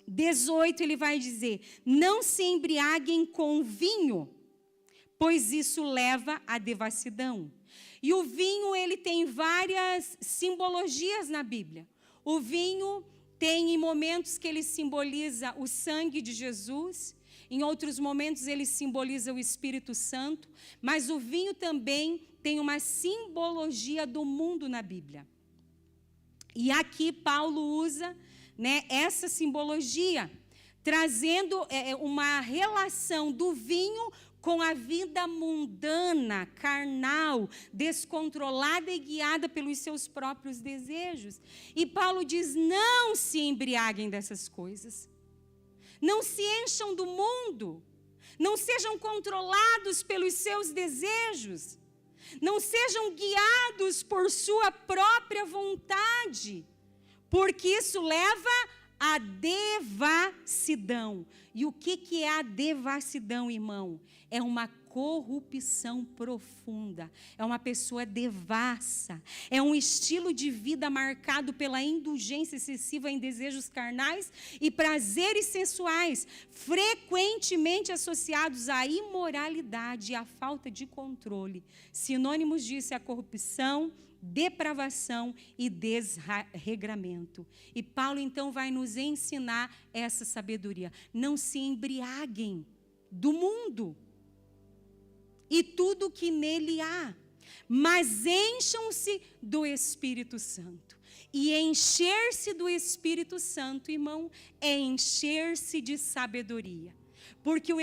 S3: 18 ele vai dizer, não se embriaguem com vinho, pois isso leva à devassidão. E o vinho, ele tem várias simbologias na Bíblia. O vinho tem em momentos que ele simboliza o sangue de Jesus, em outros momentos ele simboliza o Espírito Santo, mas o vinho também tem uma simbologia do mundo na Bíblia. E aqui Paulo usa, né, essa simbologia, trazendo uma relação do vinho com a vida mundana, carnal, descontrolada e guiada pelos seus próprios desejos. E Paulo diz: não se embriaguem dessas coisas. Não se encham do mundo. Não sejam controlados pelos seus desejos. Não sejam guiados por sua própria vontade, porque isso leva à devassidão. E o que é a devassidão, irmão? É uma corrupção profunda, é uma pessoa devassa, é um estilo de vida marcado pela indulgência excessiva em desejos carnais e prazeres sensuais, frequentemente associados à imoralidade e à falta de controle. Sinônimos disso é a corrupção, depravação e desregramento. E Paulo então vai nos ensinar essa sabedoria. Não se embriaguem do mundo e tudo que nele há, mas encham-se do Espírito Santo. E encher-se do Espírito Santo, irmão, é encher-se de sabedoria. Porque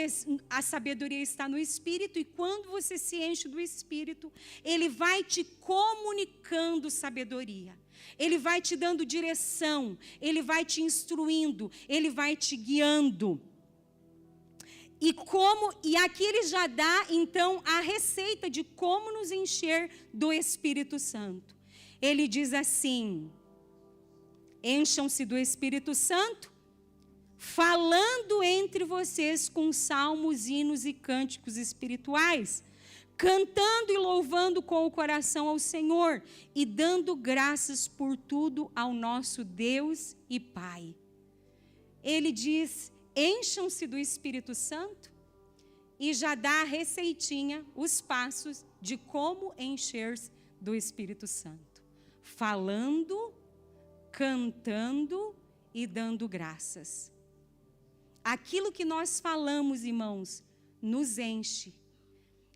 S3: a sabedoria está no Espírito, e quando você se enche do Espírito, ele vai te comunicando sabedoria. Ele vai te dando direção, ele vai te instruindo, ele vai te guiando. E aqui ele já dá, então, a receita de como nos encher do Espírito Santo. Ele diz assim: encham-se do Espírito Santo, falando entre vocês com salmos, hinos e cânticos espirituais, cantando e louvando com o coração ao Senhor e dando graças por tudo ao nosso Deus e Pai. Ele diz: encham-se do Espírito Santo, e já dá a receitinha, os passos de como encher-se do Espírito Santo. Falando, cantando e dando graças. Aquilo que nós falamos, irmãos, nos enche.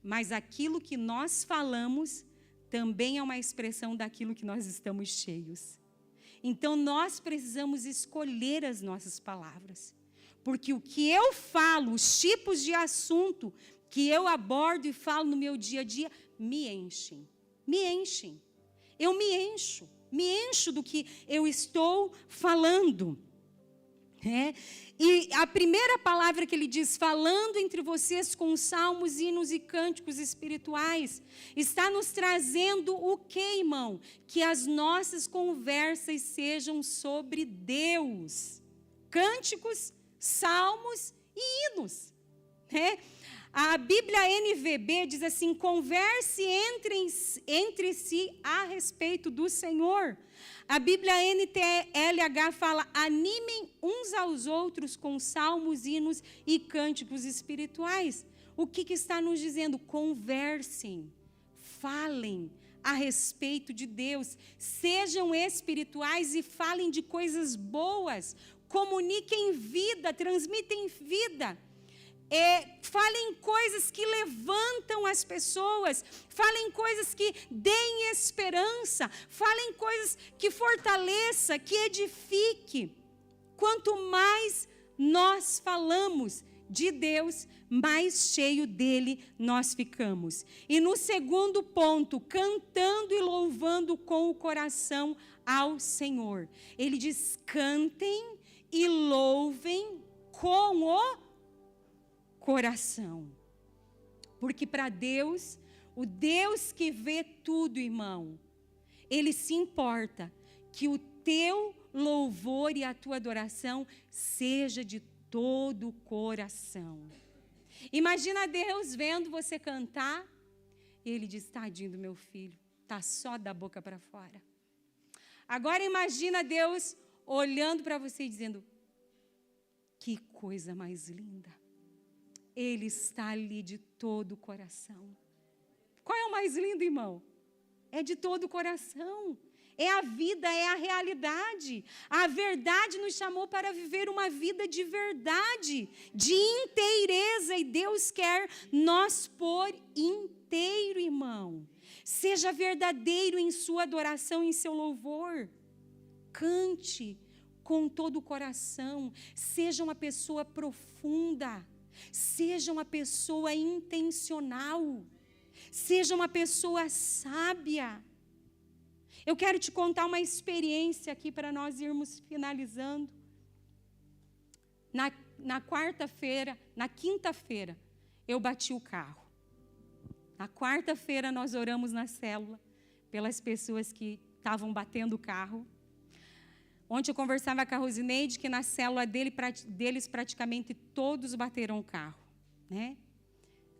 S3: Mas aquilo que nós falamos também é uma expressão daquilo que nós estamos cheios. Então nós precisamos escolher as nossas palavras. Porque o que eu falo, os tipos de assunto que eu abordo e falo no meu dia a dia, me enchem. Me enchem. Eu me encho do que eu estou falando. E a primeira palavra que ele diz, falando entre vocês com salmos, hinos e cânticos espirituais, está nos trazendo o que, irmão? Que as nossas conversas sejam sobre Deus. Cânticos, salmos e hinos. A Bíblia NVB diz assim: converse entre si a respeito do Senhor. A Bíblia NTLH fala: animem uns aos outros com salmos, hinos e cânticos espirituais. O que está nos dizendo? Conversem, falem a respeito de Deus, sejam espirituais e falem de coisas boas, comuniquem vida, transmitem vida. Falem coisas que levantam as pessoas, falem coisas que deem esperança, falem coisas que fortaleça, que edifique. Quanto mais nós falamos de Deus, mais cheio dele nós ficamos. E no segundo ponto, cantando e louvando com o coração ao Senhor. Ele diz: cantem e louvem com o coração. Porque para Deus, o Deus que vê tudo, irmão, ele se importa que o teu louvor e a tua adoração seja de todo o coração. Imagina Deus vendo você cantar, e ele diz: tadinho do meu filho, tá só da boca para fora. Agora imagina Deus olhando para você e dizendo: que coisa mais linda. Ele está ali de todo o coração. Qual é o mais lindo, irmão? É de todo o coração. É a vida, é a realidade. A verdade nos chamou para viver uma vida de verdade, de inteireza. E Deus quer nós por inteiro, irmão. Seja verdadeiro em sua adoração, em seu louvor. Cante com todo o coração. Seja uma pessoa profunda. Seja uma pessoa intencional. Seja uma pessoa sábia. Eu quero te contar uma experiência aqui para nós irmos finalizando. Na quarta-feira, na quinta-feira, eu bati o carro. Na quarta-feira nós oramos na célula pelas pessoas que estavam batendo o carro. Ontem eu conversava com a Rosineide que na célula deles praticamente todos bateram o carro, né?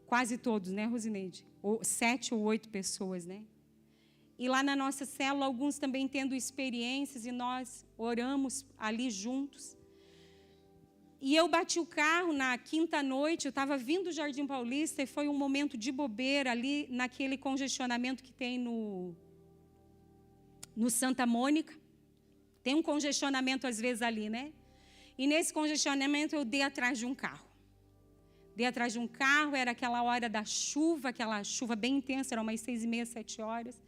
S3: Quase todos, né, Rosineide? 7 ou 8 pessoas, né? E lá na nossa célula, alguns também tendo experiências, e nós oramos ali juntos. E eu bati o carro na quinta noite, eu estava vindo do Jardim Paulista, e foi um momento de bobeira ali, naquele congestionamento que tem no Santa Mônica. Tem um congestionamento às vezes ali, né? E nesse congestionamento eu dei atrás de um carro. Dei atrás de um carro, era aquela hora da chuva, aquela chuva bem intensa, eram umas 6h30, 7 horas.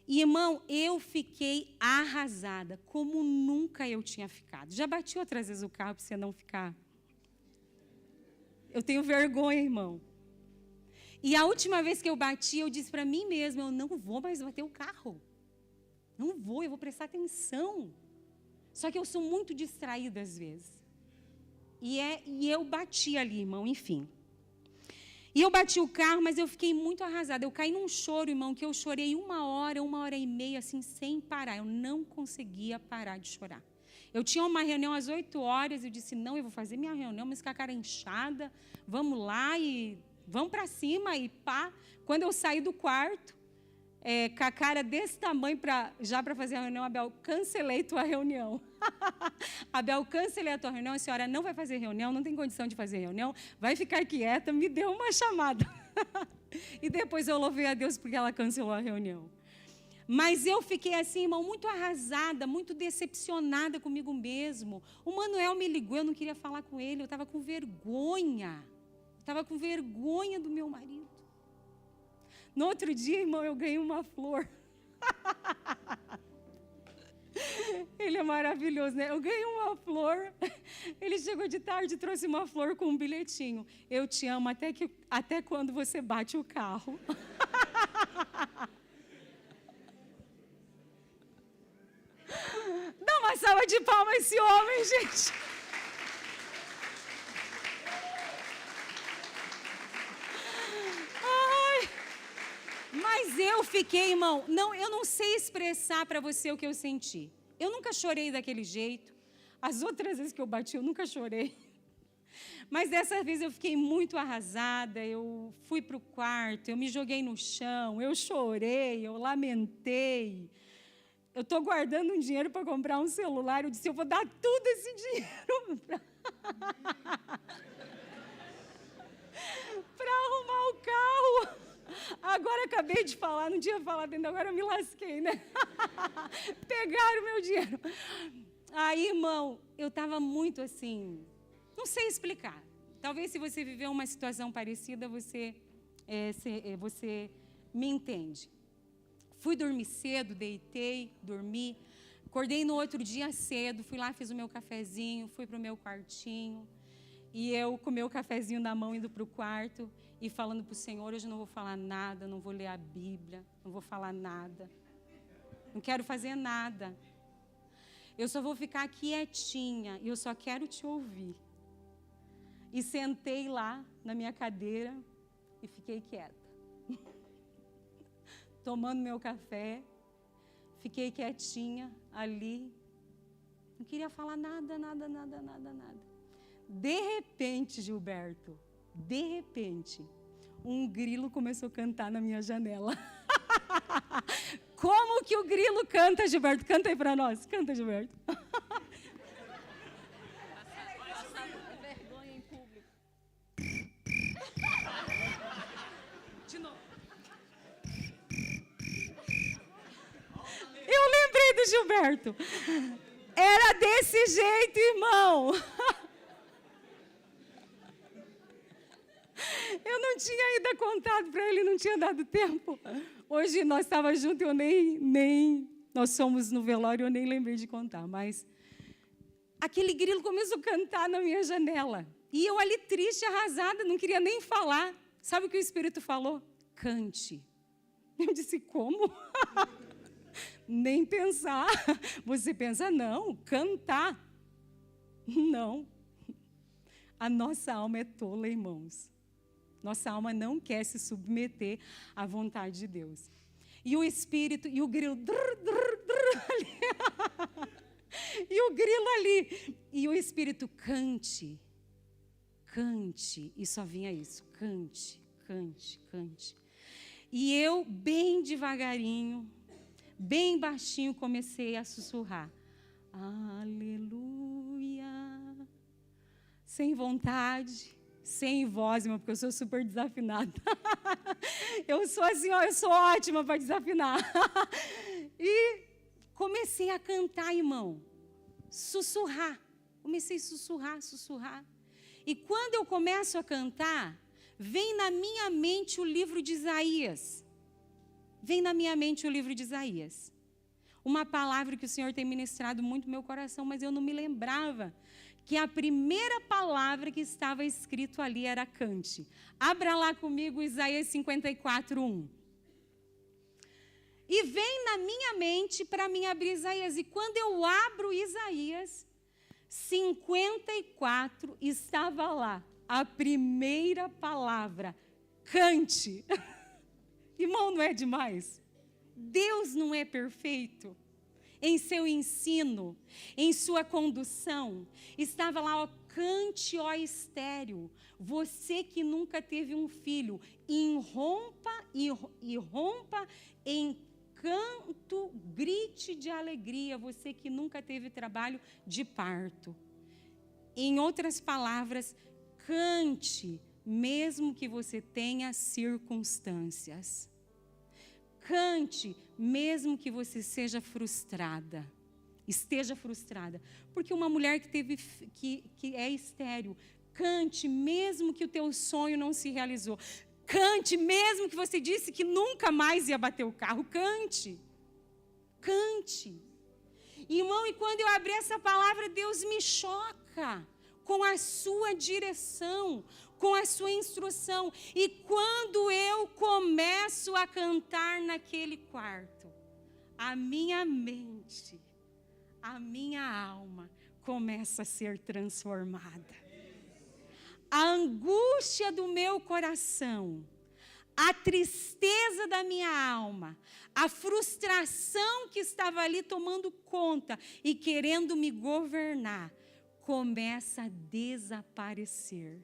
S3: E, irmão, eu fiquei arrasada, como nunca eu tinha ficado. Já bati outras vezes o carro para você não ficar. Eu tenho vergonha, irmão. E a última vez que eu bati, eu disse para mim mesma, eu não vou mais bater o carro. Não vou, eu vou prestar atenção. Só que eu sou muito distraída às vezes. E eu bati ali, irmão, enfim. E eu bati o carro, mas eu fiquei muito arrasada. Eu caí num choro, irmão, que eu chorei 1h, 1h30, assim, sem parar. Eu não conseguia parar de chorar. Eu tinha uma reunião às 8 horas, eu disse, não, eu vou fazer minha reunião, mas com a cara inchada, vamos lá e vamos para cima e pá. Quando eu saí do quarto, com a cara desse tamanho, já para fazer a reunião, Abel, cancelei tua reunião. Abel, cancelei a tua reunião, a senhora não vai fazer reunião, não tem condição de fazer reunião, vai ficar quieta, me deu uma chamada. E depois eu louvei a Deus porque ela cancelou a reunião. Mas eu fiquei assim, irmão, muito arrasada, muito decepcionada comigo mesmo. O Manuel me ligou, eu não queria falar com ele, eu estava com vergonha. Estava com vergonha do meu marido. No outro dia, irmão, eu ganhei uma flor. Ele é maravilhoso, né? Eu ganhei uma flor. Ele chegou de tarde e trouxe uma flor com um bilhetinho. Eu te amo até quando você bate o carro. Dá uma salva de palmas a esse homem, gente. Mas eu fiquei, irmão, eu não sei expressar para você o que eu senti. Eu nunca chorei daquele jeito. As outras vezes que eu bati, eu nunca chorei. Mas dessa vez eu fiquei muito arrasada, eu fui para o quarto, eu me joguei no chão, eu chorei, eu lamentei. Eu estou guardando um dinheiro para comprar um celular, eu disse, eu vou dar tudo esse dinheiro para arrumar o carro. Agora acabei de falar, não tinha falado ainda, agora eu me lasquei, né? Pegaram o meu dinheiro. Aí, irmão, eu estava muito assim, não sei explicar. Talvez se você viveu uma situação parecida, você me entende. Fui dormir cedo, deitei, dormi. Acordei no outro dia cedo, fui lá, fiz o meu cafezinho, fui para o meu quartinho. E eu com o meu cafezinho na mão, indo para o quarto e falando para o Senhor, hoje eu não vou falar nada, não vou ler a Bíblia, não vou falar nada. Não quero fazer nada. Eu só vou ficar quietinha e eu só quero te ouvir. E sentei lá na minha cadeira e fiquei quieta. Tomando meu café, fiquei quietinha ali. Não queria falar nada. De repente, Gilberto, um grilo começou a cantar na minha janela. Como que o grilo canta, Gilberto? Canta aí para nós. Canta, Gilberto.
S2: Vergonha em público.
S3: De novo. Eu Gilberto. Era desse jeito, irmão. Eu não tinha ainda contado para ele, não tinha dado tempo. Hoje nós estávamos juntos, eu nós fomos no velório, eu nem lembrei de contar, mas aquele grilo começou a cantar na minha janela. E eu ali triste, arrasada, não queria nem falar. Sabe o que o Espírito falou? Cante. Eu disse, como? Nem pensar. Você pensa, não, cantar. Não. A nossa alma é tola, irmãos. Nossa alma não quer se submeter à vontade de Deus. E o Espírito, e o grilo, ali. E o grilo ali. E o Espírito, cante. Cante. E só vinha isso, cante, cante, cante. E eu, bem devagarinho, bem baixinho, comecei a sussurrar. Aleluia. Sem vontade. Sem voz, irmão, porque eu sou super desafinada. Eu sou assim, ó, eu sou ótima para desafinar. E comecei a cantar, irmão. Sussurrar. Comecei a sussurrar, sussurrar. E quando eu começo a cantar, vem na minha mente o livro de Isaías. Vem na minha mente o livro de Isaías. Uma palavra que o Senhor tem ministrado muito no meu coração, mas eu não me lembrava que a primeira palavra que estava escrito ali era cante. Abra lá comigo Isaías 54:1. E vem na minha mente para mim abrir Isaías. E quando eu abro Isaías 54, estava lá a primeira palavra, cante. Irmão, não é demais? Deus não é perfeito? Em seu ensino, em sua condução, estava lá, ó, cante, ó estéril, você que nunca teve um filho, irrompa em canto, grite de alegria, você que nunca teve trabalho de parto. Em outras palavras, cante, mesmo que você tenha circunstâncias. Cante, mesmo que você seja frustrada, esteja frustrada. Porque uma mulher que é estéril, cante, mesmo que o teu sonho não se realizou. Cante, mesmo que você disse que nunca mais ia bater o carro. Cante, cante. Irmão, e quando eu abri essa palavra, Deus me choca com a sua direção, com a sua instrução. E quando eu começo a cantar naquele quarto, a minha mente, a minha alma começa a ser transformada. A angústia do meu coração, a tristeza da minha alma, a frustração que estava ali tomando conta e querendo me governar, começa a desaparecer.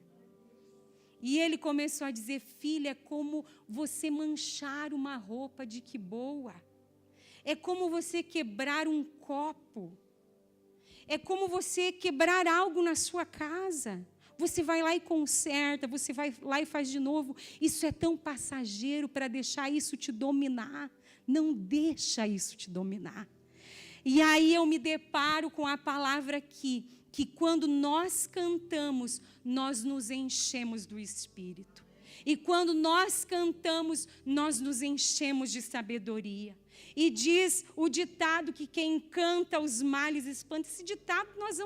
S3: E ele começou a dizer, filha, é como você manchar uma roupa de que boa. É como você quebrar um copo. É como você quebrar algo na sua casa. Você vai lá e conserta, você vai lá e faz de novo. Isso é tão passageiro para deixar isso te dominar. Não deixa isso te dominar. E aí eu me deparo com a palavra aqui, que quando nós cantamos, nós nos enchemos do Espírito. E quando nós cantamos, nós nos enchemos de sabedoria. E diz o ditado que quem canta os males espanta. Esse ditado nós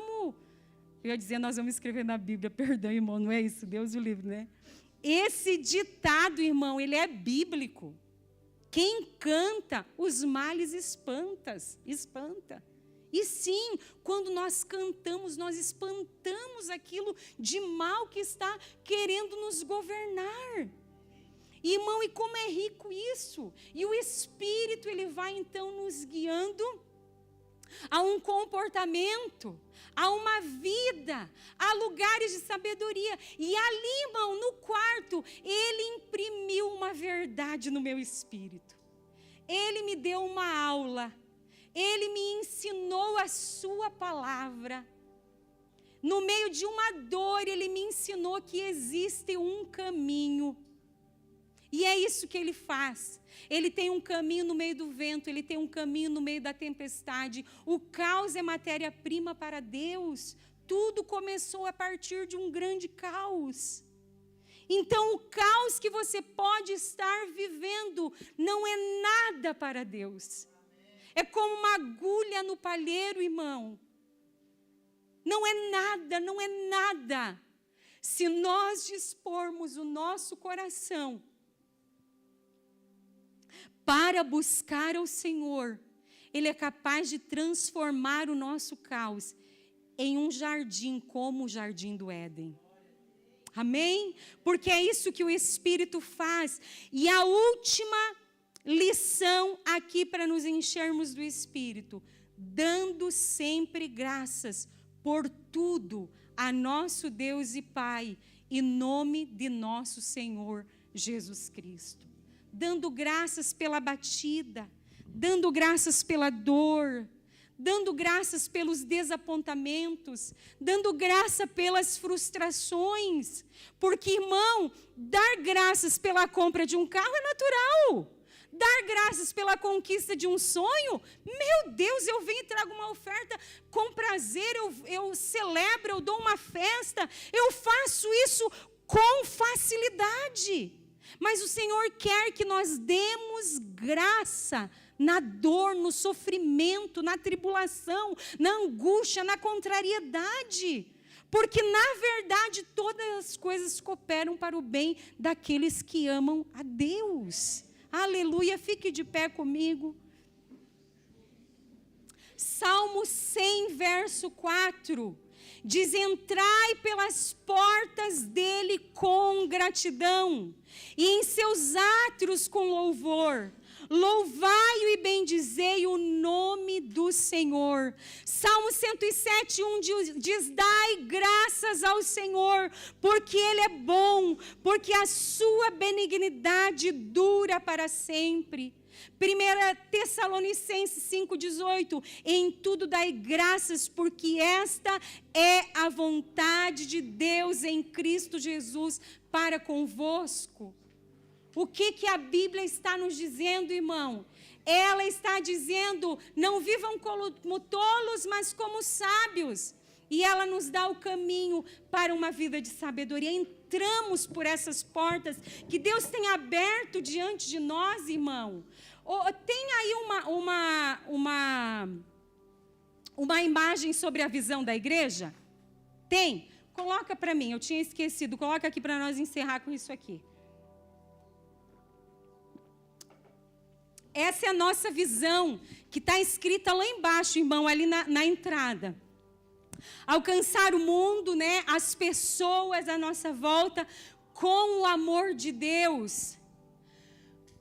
S3: vamos escrever na Bíblia, perdão, irmão, não é isso, Deus o livre, né? Esse ditado, irmão, ele é bíblico. Quem canta, os males espanta. E sim, quando nós cantamos, nós espantamos aquilo de mal que está querendo nos governar. Irmão, e como é rico isso? E o Espírito, ele vai então nos guiando a um comportamento, a uma vida, a lugares de sabedoria. E ali, irmão, no quarto, ele imprimiu uma verdade no meu espírito. Ele me deu uma aula. Ele me ensinou a sua palavra. No meio de uma dor, ele me ensinou que existe um caminho. E é isso que ele faz. Ele tem um caminho no meio do vento, ele tem um caminho no meio da tempestade. O caos é matéria-prima para Deus. Tudo começou a partir de um grande caos. Então, o caos que você pode estar vivendo não é nada para Deus. É como uma agulha no palheiro, irmão. Não é nada, não é nada. Se nós dispormos o nosso coração para buscar ao Senhor, Ele é capaz de transformar o nosso caos em um jardim como o jardim do Éden. Amém? Porque é isso que o Espírito faz. E a última lição aqui para nos enchermos do Espírito: dando sempre graças por tudo a nosso Deus e Pai, em nome de nosso Senhor Jesus Cristo. Dando graças pela batida, dando graças pela dor, dando graças pelos desapontamentos, dando graça pelas frustrações. Porque, irmão, dar graças pela compra de um carro é natural. Dar graças pela conquista de um sonho, meu Deus, eu venho e trago uma oferta com prazer, eu celebro, eu dou uma festa, eu faço isso com facilidade. Mas o Senhor quer que nós demos graça na dor, no sofrimento, na tribulação, na angústia, na contrariedade. Porque, na verdade, todas as coisas cooperam para o bem daqueles que amam a Deus. Aleluia, fique de pé comigo. Salmo 100, verso 4. Diz: entrai pelas portas dele com gratidão, e em seus átrios com louvor. Louvai-o e bendizei o nome do Senhor. Salmo 107, 1 diz: dai graças ao Senhor, porque Ele é bom, porque a sua benignidade dura para sempre. 1 Tessalonicenses 5,18, em tudo dai graças, porque esta é a vontade de Deus em Cristo Jesus para convosco. O que a Bíblia está nos dizendo, irmão? Ela está dizendo: não vivam como tolos, mas como sábios. E ela nos dá o caminho para uma vida de sabedoria. Entramos por essas portas que Deus tem aberto diante de nós, irmão. Tem aí uma imagem sobre a visão da igreja? Tem? Coloca para mim, eu tinha esquecido. Coloca aqui para nós encerrar com isso aqui. Essa é a nossa visão, que está escrita lá embaixo, irmão, ali na entrada. Alcançar o mundo, né, as pessoas à nossa volta, com o amor de Deus.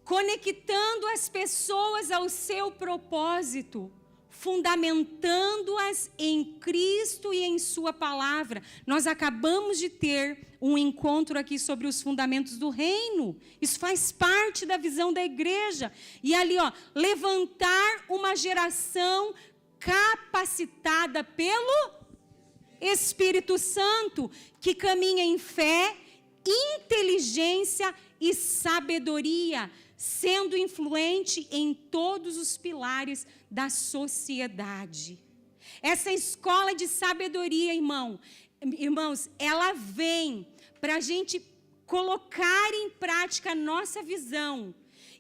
S3: Conectando as pessoas ao seu propósito, fundamentando-as em Cristo e em sua palavra. Nós acabamos de ter um encontro aqui sobre os fundamentos do reino. Isso faz parte da visão da igreja. E ali, levantar uma geração capacitada pelo Espírito Santo, que caminha em fé, inteligência e sabedoria, sendo influente em todos os pilares da sociedade. Essa escola de sabedoria, irmãos, ela vem para a gente colocar em prática a nossa visão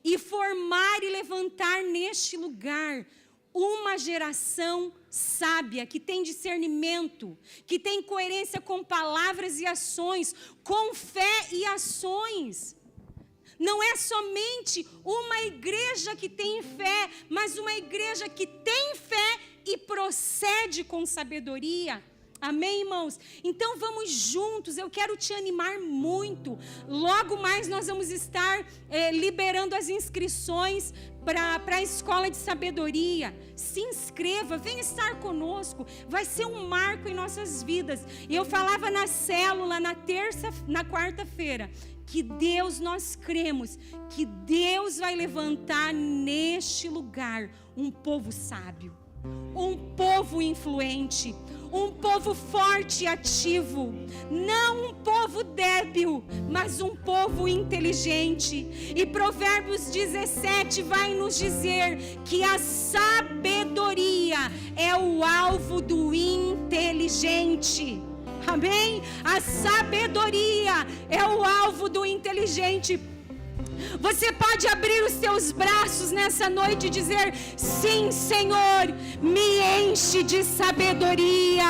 S3: e formar e levantar neste lugar uma geração sábia, que tem discernimento, que tem coerência com palavras e ações, com fé e ações. Não é somente uma igreja que tem fé, mas uma igreja que tem fé e procede com sabedoria. Amém, irmãos? Então vamos juntos, eu quero te animar muito. Logo mais nós vamos estar liberando as inscrições para a escola de sabedoria. Se inscreva, venha estar conosco, vai ser um marco em nossas vidas. E eu falava na célula na quarta-feira, que Deus, nós cremos, que Deus vai levantar neste lugar um povo sábio. um povo influente, um povo forte e ativo, não um povo débil, mas um povo inteligente. E Provérbios 17 vai nos dizer que a sabedoria é o alvo do inteligente. Amém? A sabedoria é o alvo do inteligente. Você pode abrir os seus braços nessa noite e dizer: sim, Senhor, me enche de sabedoria.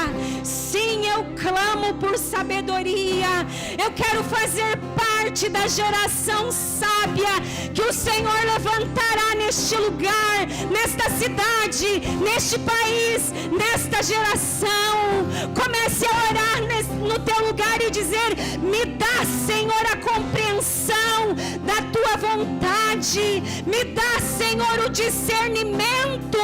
S3: Sim, eu clamo por sabedoria. Eu quero fazer parte da geração sábia que o Senhor levantará neste lugar, nesta cidade, neste país, nesta geração. Comece a orar no teu lugar e dizer: me dá, Senhor, a compreensão da tua vontade, me dá, Senhor, o discernimento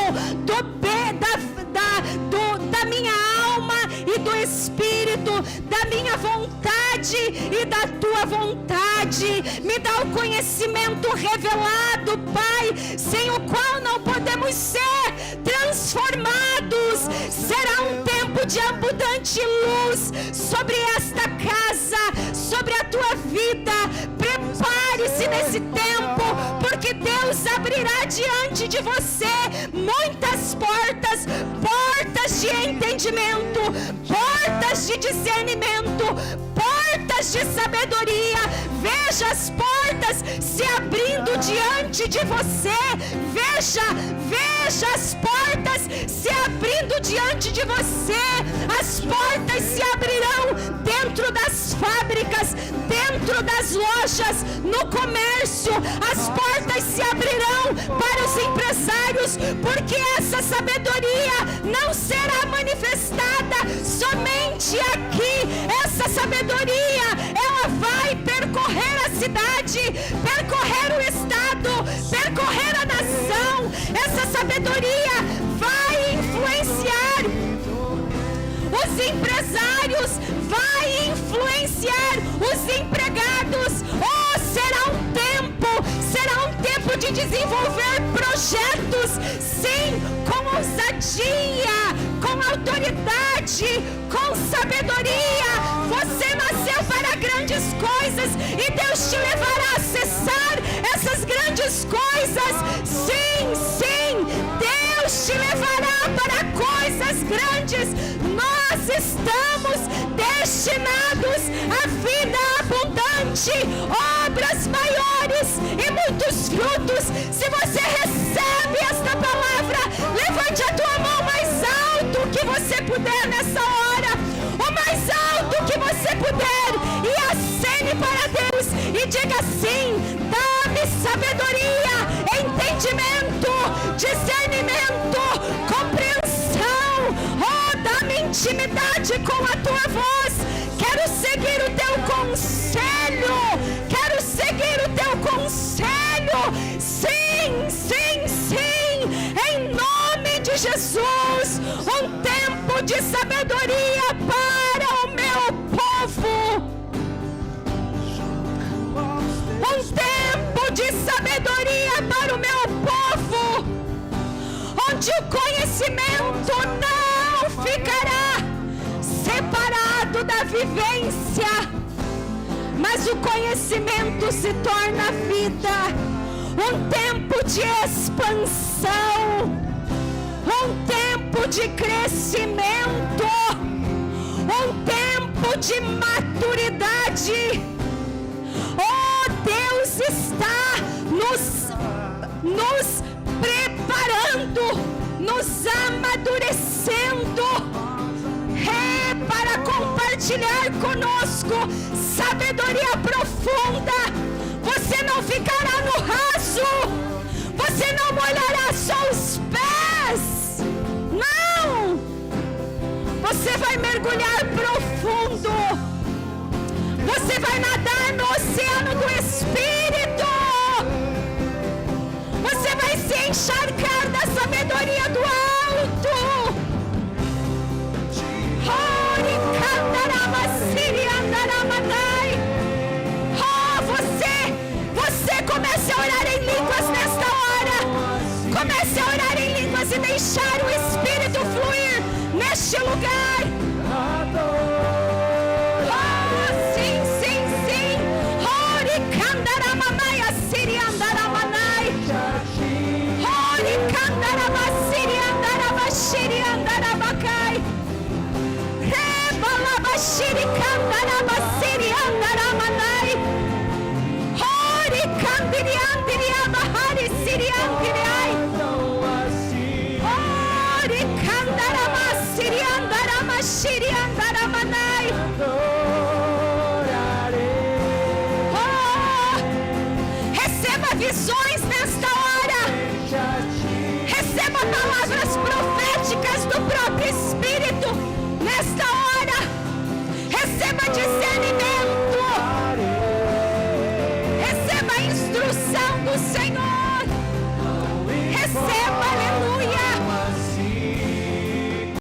S3: da minha alma e do Espírito, da minha vontade e da tua vontade. Me dá o conhecimento revelado, Pai, sem o qual não podemos ser transformados. Será um tempo de abundante luz sobre esta casa, sobre a tua vida. Prepare-se nesse tempo, porque Deus abrirá diante de você muitas portas, portas de entendimento, portas de discernimento, portas de sabedoria. Veja as portas se abrindo diante de você. Veja as portas se abrindo diante de você. As portas se abrirão dentro das fábricas, dentro das lojas, no comércio. As portas se abrirão para os empresários, porque essa sabedoria não será manifestada somente aqui. Essa sabedoria, ela vai percorrer a cidade, percorrer o estado, percorrer a nação. Essa sabedoria vai influenciar os empresários, vai influenciar os empregados. Será um tempo de desenvolver projetos, sim, com ousadia, com autoridade, com sabedoria. Você nasceu para grandes coisas e Deus te levará a acessar essas grandes coisas. Sim, Deus te levará para coisas grandes. Nós estamos destinados à vida abundante, obras maiores e muitos frutos. Se você recebe esta palavra, levante a tua mão mais alto que você puder nessa hora, o mais alto que você puder, e acene para Deus e diga assim: dá-me sabedoria, entendimento, discernimento, compreensão. Dá-me intimidade com a tua voz. Quero seguir o teu conselho. Quero seguir o teu conselho. Sim. Em nome de Jesus. Um tempo de sabedoria para o meu povo. Um tempo de sabedoria para o meu povo, onde o conhecimento não ficará separado da vivência, mas o conhecimento se torna vida. Um tempo de expansão, um tempo de crescimento, um tempo de maturidade. Deus está nos preparando, nos amadurecendo, para compartilhar conosco sabedoria profunda. Você não ficará no raso, você não molhará só os pés, não, você vai mergulhar profundo, você vai nadar no oceano do Espírito, você vai se encharcar da sabedoria do alto. Você comece a orar em línguas nesta hora. Comece a orar em línguas e deixar o Espírito neste lugar. Oh, sim, sim, sim. Ori candaramamaya siriandaramanai. Ori candarabasiriandarabashiriandarabacai. Rebalabashiri